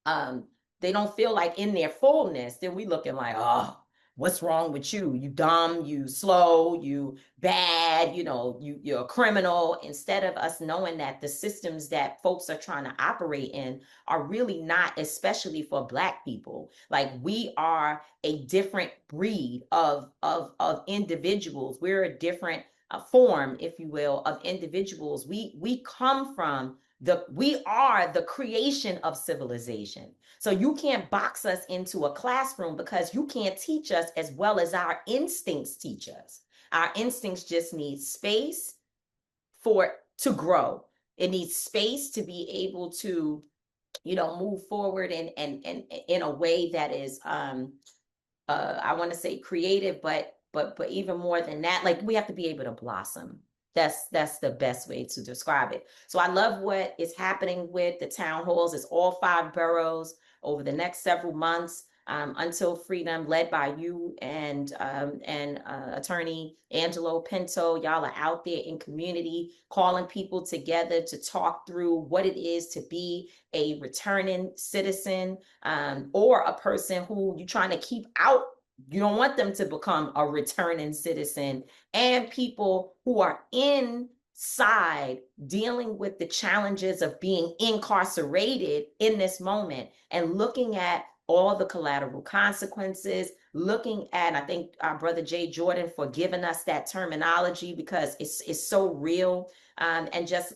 like in their fullness, then we looking like, oh, what's wrong with you? You dumb, you slow, you bad, you're a criminal. Instead of us knowing that the systems that folks are trying to operate in are really not, especially for Black people. Like, we are a different breed of individuals. We're a different form, if you will, of individuals. We come from we are the creation of civilization. So you can't box us into a classroom, because you can't teach us as well as our instincts teach us. Our instincts just need space to grow. It needs space to be able to, move forward and in a way that is I want to say creative, but even more than that, like, we have to be able to blossom. That's the best way to describe it. So I love what is happening with the town halls. It's all 5 boroughs over the next several months. Until Freedom, led by you and attorney Angelo Pinto. Y'all are out there in community calling people together to talk through what it is to be a returning citizen, or a person who you're trying to keep out. You don't want them to become a returning citizen, and people who are inside dealing with the challenges of being incarcerated in this moment, and looking at all the collateral consequences, looking at, I thank our brother Jay Jordan for giving us that terminology, because it's so real, and just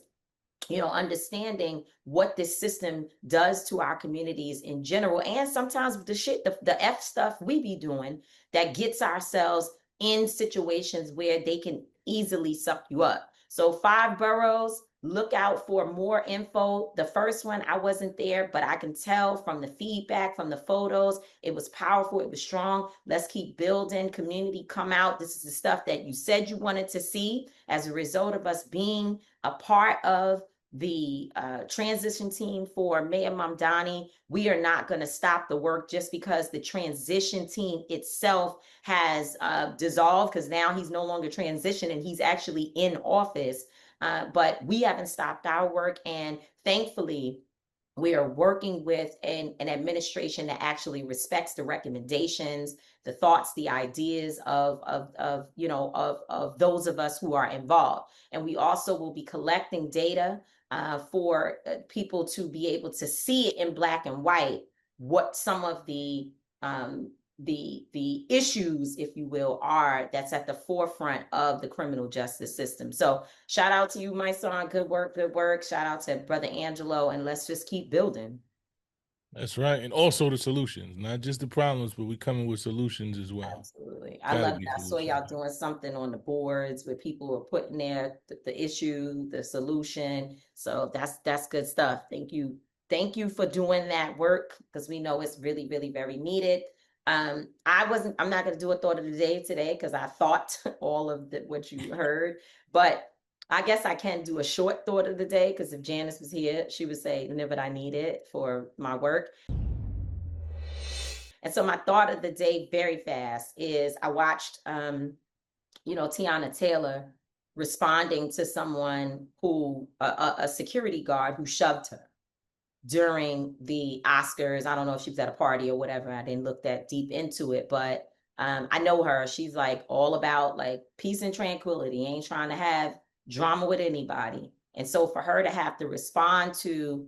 understanding what this system does to our communities in general, and sometimes the F stuff we be doing that gets ourselves in situations where they can easily suck you up. So 5 boroughs, look out for more info. The first one, I wasn't there, but I can tell from the feedback, from the photos, it was powerful, it was strong. Let's keep building. Community, come out. This is the stuff that you said you wanted to see as a result of us being a part of the transition team for Mayor Mamdani. We are not going to stop the work just because the transition team itself has dissolved, because now he's no longer transitioning, he's actually in office. But we haven't stopped our work, and thankfully we are working with an administration that actually respects the recommendations, the thoughts, the ideas of those of us who are involved. And we also will be collecting data for people to be able to see it in black and white, what some of the issues, if you will, are that's at the forefront of the criminal justice system. So shout out to you, Mysonne. Good work, good work. Shout out to Brother Angelo, and let's just keep building. That's right. And also the solutions, not just the problems, but we coming with solutions as well. Absolutely. I love it. I saw y'all doing something on the boards where people are putting the issue, the solution. So that's good stuff. Thank you. Thank you for doing that work, because we know it's really, really very needed. I'm not going to do a thought of the day today because I thought all of what you heard, but I guess I can do a short thought of the day, because if Janice was here, she would say, "Never I need it for my work." And so my thought of the day, very fast, is I watched, Tiana Taylor responding to someone who, a security guard who shoved her during the Oscars. I don't know if she was at a party or whatever. I didn't look that deep into it, but I know her. She's like all about like peace and tranquility, ain't trying to have drama with anybody. And so for her to have to respond to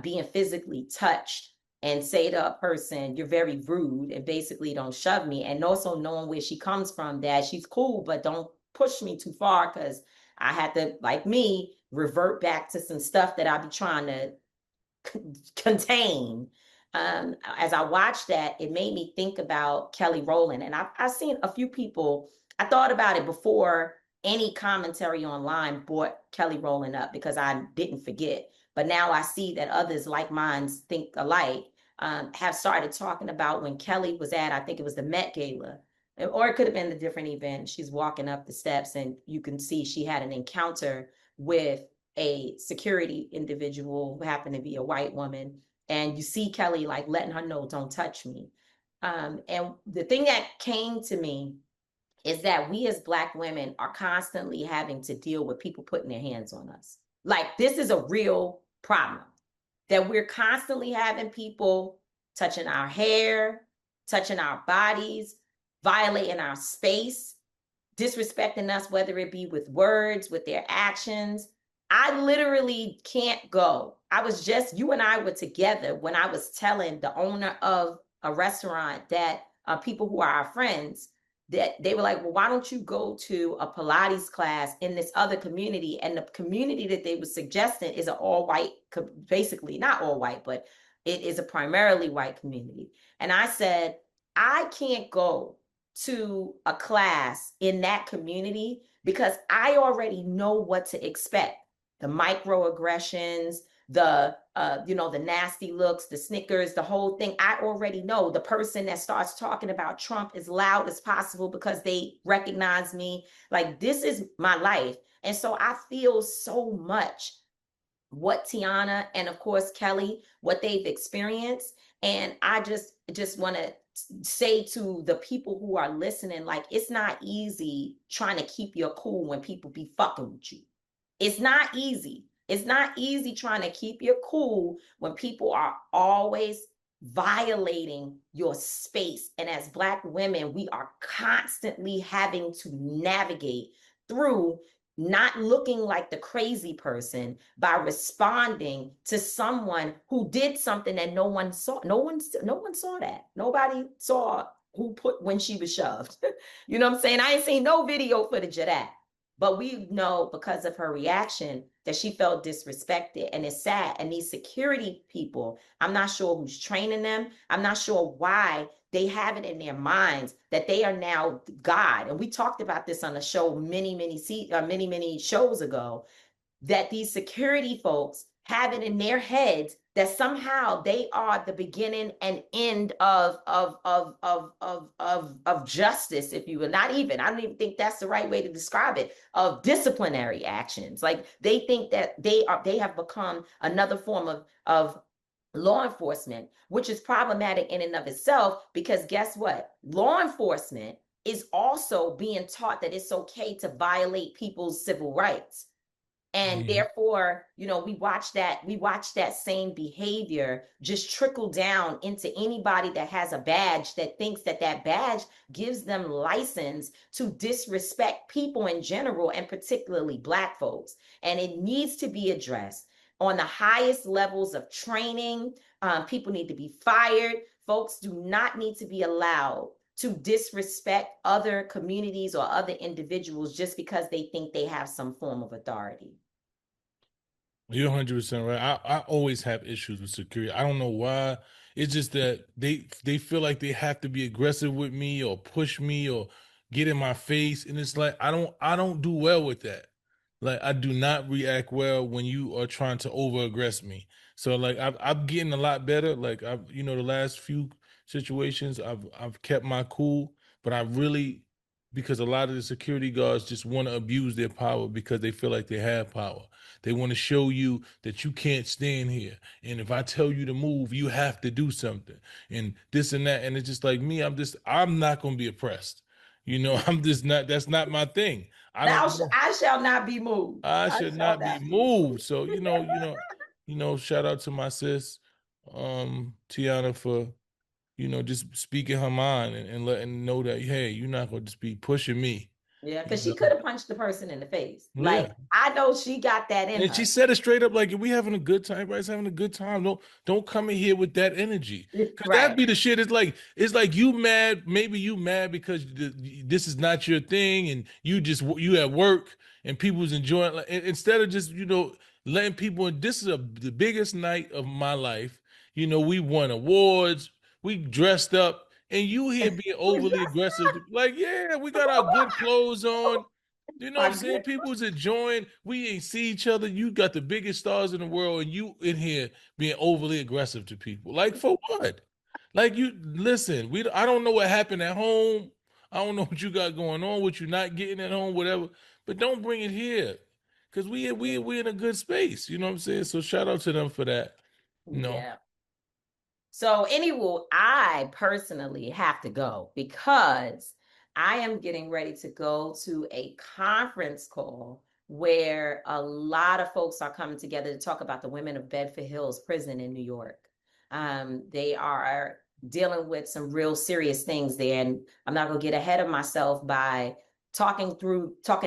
being physically touched and say to a person, "You're very rude," and basically don't shove me, and also knowing where she comes from, that she's cool, but don't push me too far, because I had to, like me, revert back to some stuff that I be trying to contain. As I watched that, it made me think about Kelly Rowland. And I've seen a few people, I thought about it before any commentary online brought Kelly Rowland up, because I didn't forget. But now I see that others like mine think alike, have started talking about when Kelly was at, I think it was the Met Gala, or it could have been a different event. She's walking up the steps and you can see she had an encounter with a security individual who happened to be a white woman. And you see Kelly like letting her know, "Don't touch me." And the thing that came to me is that we as Black women are constantly having to deal with people putting their hands on us. Like, this is a real problem, that we're constantly having people touching our hair, touching our bodies, violating our space, disrespecting us, whether it be with words, with their actions. I literally can't go. You and I were together when I was telling the owner of a restaurant that people who are our friends, that they were like, "Well, why don't you go to a Pilates class in this other community?" And the community that they were suggesting is an all white, basically not all white, but it is a primarily white community. And I said, I can't go to a class in that community because I already know what to expect. The microaggressions, the nasty looks, the snickers, the whole thing. I already know. The person that starts talking about Trump as loud as possible because they recognize me. Like, this is my life. And so I feel so much what Tiana and of course Kelly, what they've experienced. And I just want to say to the people who are listening, like, it's not easy trying to keep your cool when people be fucking with you. It's not easy. It's not easy trying to keep your cool when people are always violating your space. And as Black women, we are constantly having to navigate through not looking like the crazy person by responding to someone who did something that no one saw. No one saw that. Nobody saw who put when she was shoved. You know what I'm saying? I ain't seen no video footage of that. But we know because of her reaction that she felt disrespected, and it's sad. And these security people, I'm not sure who's training them. I'm not sure why they have it in their minds that they are now God. And we talked about this on a show many shows ago, that these security folks have it in their heads that somehow they are the beginning and end of justice, if you will. Not even, I don't even think that's the right way to describe it, of disciplinary actions. Like, they think that they have become another form of law enforcement, which is problematic in and of itself, because guess what? Law enforcement is also being taught that it's okay to violate people's civil rights. And therefore, we watch that same behavior just trickle down into anybody that has a badge, that thinks that badge gives them license to disrespect people in general, and particularly Black folks. And it needs to be addressed on the highest levels of training. People need to be fired. Folks do not need to be allowed to disrespect other communities or other individuals just because they think they have some form of authority. You're 100% right. I always have issues with security. I don't know why. It's just that they feel like they have to be aggressive with me or push me or get in my face, and it's like I don't do well with that. Like, I do not react well when you are trying to over aggress me. So like I'm getting a lot better. Like, I've the last few situations I've kept my cool, but I really, because a lot of the security guards just want to abuse their power because they feel like they have power. They want to show you that you can't stand here. And if I tell you to move, you have to do something. And this and that. And it's just like me, I'm not going to be oppressed. I'm just not, that's not my thing. I shall not be moved. I I should shall not be not be moved. moved. So, shout out to my sis, Tiana, for, just speaking her mind and letting know that, hey, you're not going to just be pushing me. Yeah, You because she know? could have punched the person in the face. Like, Yeah. I know she got that in And her. she said it straight up, like, if we having a good time, everybody's having a good time. Don't come in here with that energy. Because Right. that'd be the shit. It's like you mad, maybe you mad because this is not your thing, and you at work and people's enjoying, like, instead of just, letting people in. This is the biggest night of my life. We won awards, we dressed up, and you here being overly aggressive. Like, yeah, we got our good clothes on. You know what I'm saying? People's enjoying. We ain't see each other. You got the biggest stars in the world, and you in here being overly aggressive to people. Like, for what? Like, you listen. I don't know what happened at home. I don't know what you got going on, what you're not getting at home, whatever. But don't bring it here, because we in a good space. You know what I'm saying? So shout out to them for that. Yeah. So anyway, I personally have to go because I am getting ready to go to a conference call where a lot of folks are coming together to talk about the women of Bedford Hills Prison in New York. They are dealing with some real serious things there, and I'm not going to get ahead of myself by talking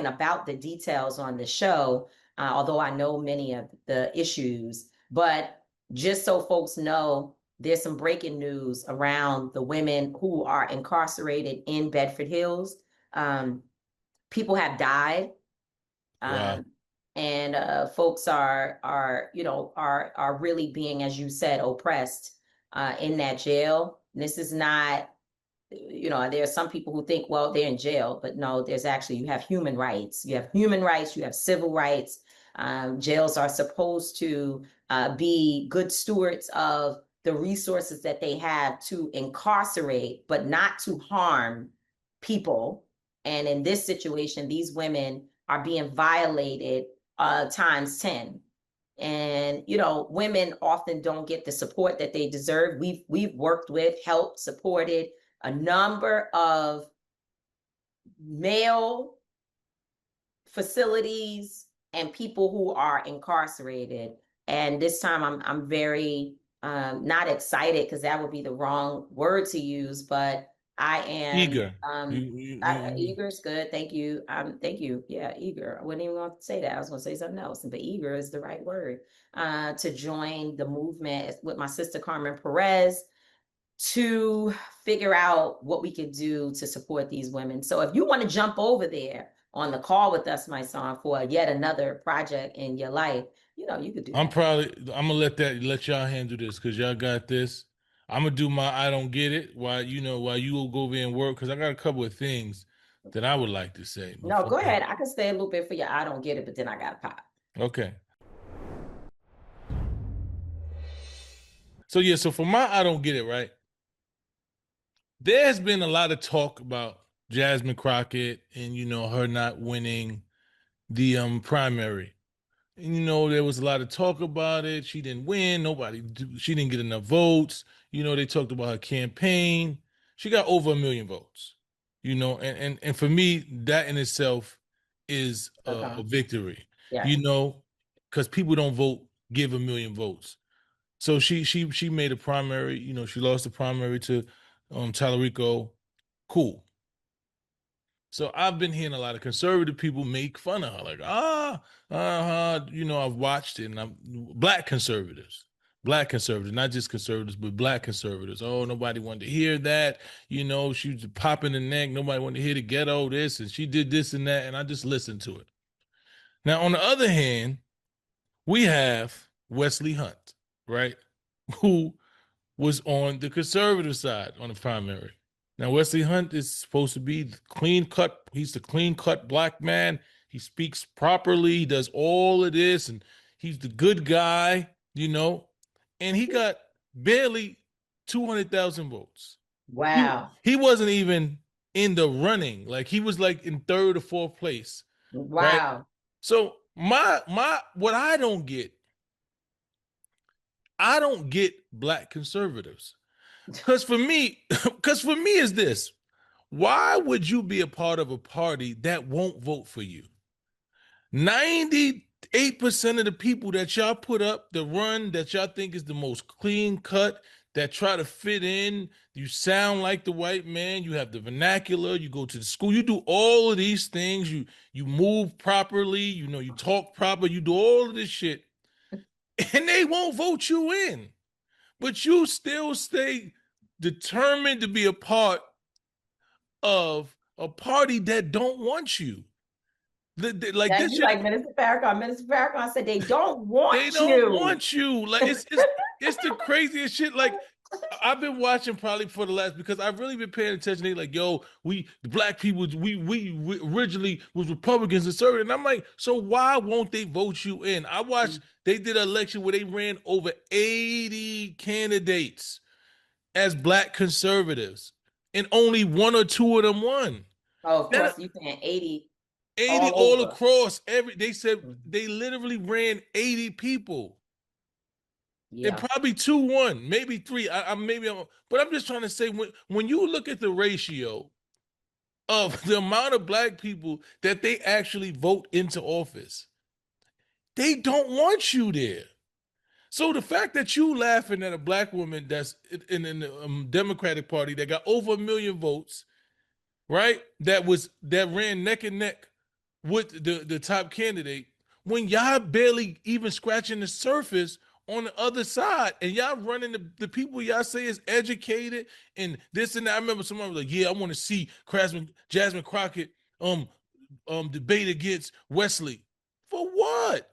about the details on the show, although I know many of the issues. But just so folks know, there's some breaking news around the women who are incarcerated in Bedford Hills. People have died. Wow. And folks are really being, as you said, oppressed in that jail. And this is not, there are some people who think, well, they're in jail, but no, you have human rights. You have human rights, you have civil rights. Jails are supposed to be good stewards of the resources that they have to incarcerate, but not to harm people. And in this situation, these women are being violated times 10. And women often don't get the support that they deserve. We've worked with, helped, supported a number of male facilities and people who are incarcerated. And this time I'm very not excited, because that would be the wrong word to use, but I am Eager. You eager is good. Thank you. Thank you. Yeah, eager. I wouldn't even want to say that. I was going to say something else, but eager is the right word. To join the movement with my sister Carmen Perez, to figure out what we could do to support these women. So if you want to jump over there on the call with us, Mysonne, for yet another project in your life, you could do that. I'm gonna let y'all handle this, because y'all got this. I'm gonna do my I don't get it while you will go over and work, because I got a couple of things that I would like to say. No, go ahead. I can stay a little bit for you. I don't get it, but then I got to pop. Okay. So for my I don't get it, right? There's been a lot of talk about Jasmine Crockett and her not winning the primary. And there was a lot of talk about it. She didn't win. She didn't get enough votes. They talked about her campaign. She got over 1 million votes. And for me, that in itself is a victory. Yeah. Because people don't vote, give 1 million votes. So she made a primary. She lost the primary to Tallarico. Cool. So I've been hearing a lot of conservative people make fun of her, like, I've watched it, and I'm black conservatives, not just conservatives, but black conservatives. Oh, nobody wanted to hear that. She was popping the neck. Nobody wanted to hear the ghetto this, and she did this and that, and I just listened to it. Now, on the other hand, we have Wesley Hunt, right, who was on the conservative side on the primary. Now, Wesley Hunt is supposed to be clean cut. He's the clean cut black man. He speaks properly. He does all of this, and he's the good guy, and he got barely 200,000 votes. Wow. He wasn't even in the running. Like, he was like in 3rd or 4th place. Wow. Right? So what I don't get black conservatives. Because for me is this: why would you be a part of a party that won't vote for you? 98% of the people that y'all put up, the run that y'all think is the most clean cut, that try to fit in, you sound like the white man, you have the vernacular, you go to the school, you do all of these things, you move properly, you talk proper, you do all of this shit, and they won't vote you in. But you still stay determined to be a part of a party that don't want you. Like Yeah, this you shit, like Minister Farrakhan. Minister Farrakhan said they don't want they don't want you. Like it's the craziest shit. Like I've been watching probably for the last, because I've really been paying attention. They like, yo, the black people, we originally was Republicans and conservative. And I'm like, so why won't they vote you in? I watched, they did an election where they ran over 80 candidates as black conservatives, and only 1 or 2 of them won. Oh, of course, you saying 80 all across they said they literally ran 80 people. Yeah. And probably 2 won, maybe 3. But I'm just trying to say, when you look at the ratio of the amount of black people that they actually vote into office, they don't want you there. So the fact that you laughing at a black woman that's in the Democratic Party that got over 1 million votes, right? That ran neck and neck with the top candidate, when y'all barely even scratching the surface on the other side, and y'all running the people y'all say is educated and this and that. I remember someone was like, yeah, I want to see Jasmine Crockett debate against Wesley. For what?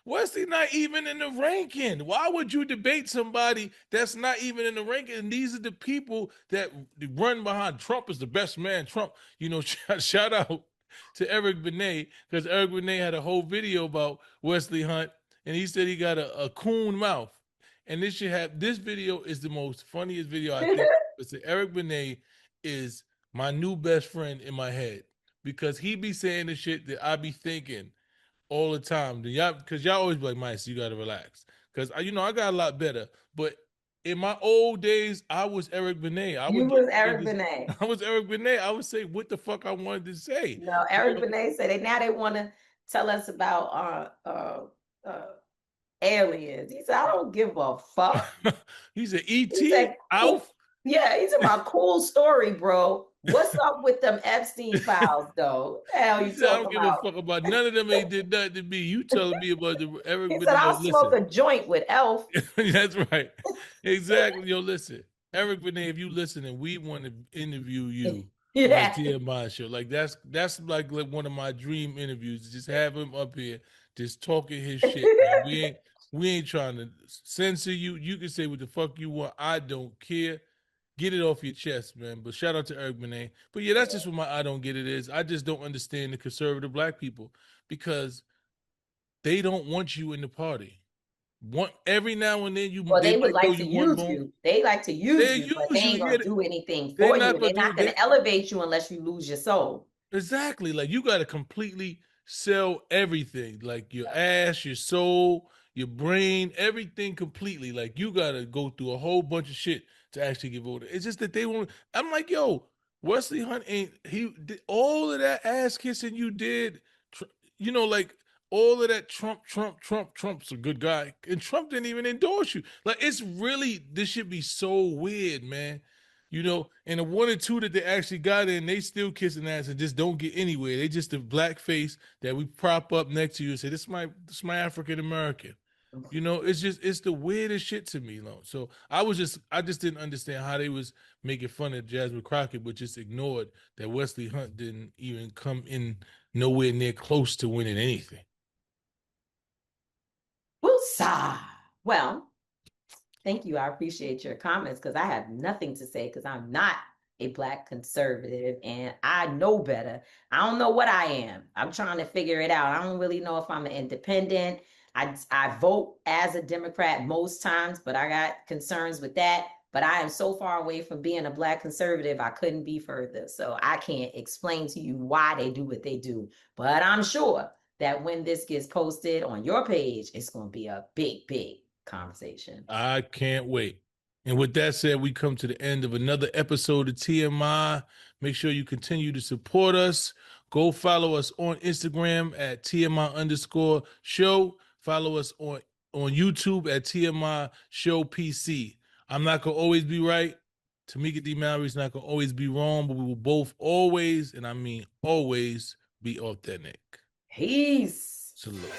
Wesley not even in the ranking. Why would you debate somebody that's not even in the ranking? And these are the people that run behind Trump is the best man. Trump, shout out to Eric Benet, because Eric Benet had a whole video about Wesley Hunt, and he said he got a coon mouth. And this video is the most funniest video I think. It's Eric Benet is my new best friend in my head, because he be saying the shit that I be thinking. all the time. Y'all, because y'all always be like, Mice, you gotta relax. Because I got a lot better. But in my old days, I was Eric Benet. You was Eric Benet. I was Eric Benet. I would say what the fuck I wanted to say. No, Eric Benet said they want to tell us about aliens. He said, I don't give a fuck. He said, E.T. He said, out. Yeah, he's about cool story, bro. What's up with them Epstein files, though? Hell, you He said, I don't talking give about? a fuck about none of them. Ain't did nothing to me. You telling me about the Eric He Benet? said, I'll smoke a joint with Elf. That's right. Exactly. Yo, listen, Eric Benet, if you listening, we want to interview you on the TMI show. Like that's like one of my dream interviews. Just have him up here, just talking his shit. Man. We ain't trying to censor you. You can say what the fuck you want. I don't care. Get it off your chest, man. But shout out to Eric Benet. But yeah, that's just what my I don't get it is. I just don't understand the conservative black people because they don't want you in the party. Every now and then they would like to use you. They like to use you, but they ain't gonna do anything for you. They're not gonna elevate you unless you lose your soul. Exactly. Like you gotta completely sell everything, like your ass, your soul, your brain, everything completely. Like you gotta go through a whole bunch of shit to actually get voted. It's just that they won't. I'm like, yo, Wesley Hunt ain't all of that ass kissing you did, like all of that Trump's a good guy. And Trump didn't even endorse you. Like it's really, this should be so weird, man. And the 1 or 2 that they actually got in, they still kissing ass and just don't get anywhere. They just a black face that we prop up next to you and say, this is my African American. It's the weirdest shit to me, So I just didn't understand how they was making fun of Jasmine Crockett, but just ignored that Wesley Hunt didn't even come in nowhere near close to winning anything. Woosah. Well, thank you. I appreciate your comments because I have nothing to say because I'm not a black conservative and I know better. I don't know what I am. I'm trying to figure it out. I don't really know if I'm an independent. I vote as a Democrat most times, but I got concerns with that. But I am so far away from being a black conservative, I couldn't be further. So I can't explain to you why they do what they do. But I'm sure that when this gets posted on your page, it's going to be a big, big conversation. I can't wait. And with that said, we come to the end of another episode of TMI. Make sure you continue to support us. Go follow us on Instagram at TMI_show. Follow us on YouTube at TMI Show PC. I'm not going to always be right. Tamika D. Mallory's not going to always be wrong, but we will both always, and I mean always, be authentic. Peace. Salute.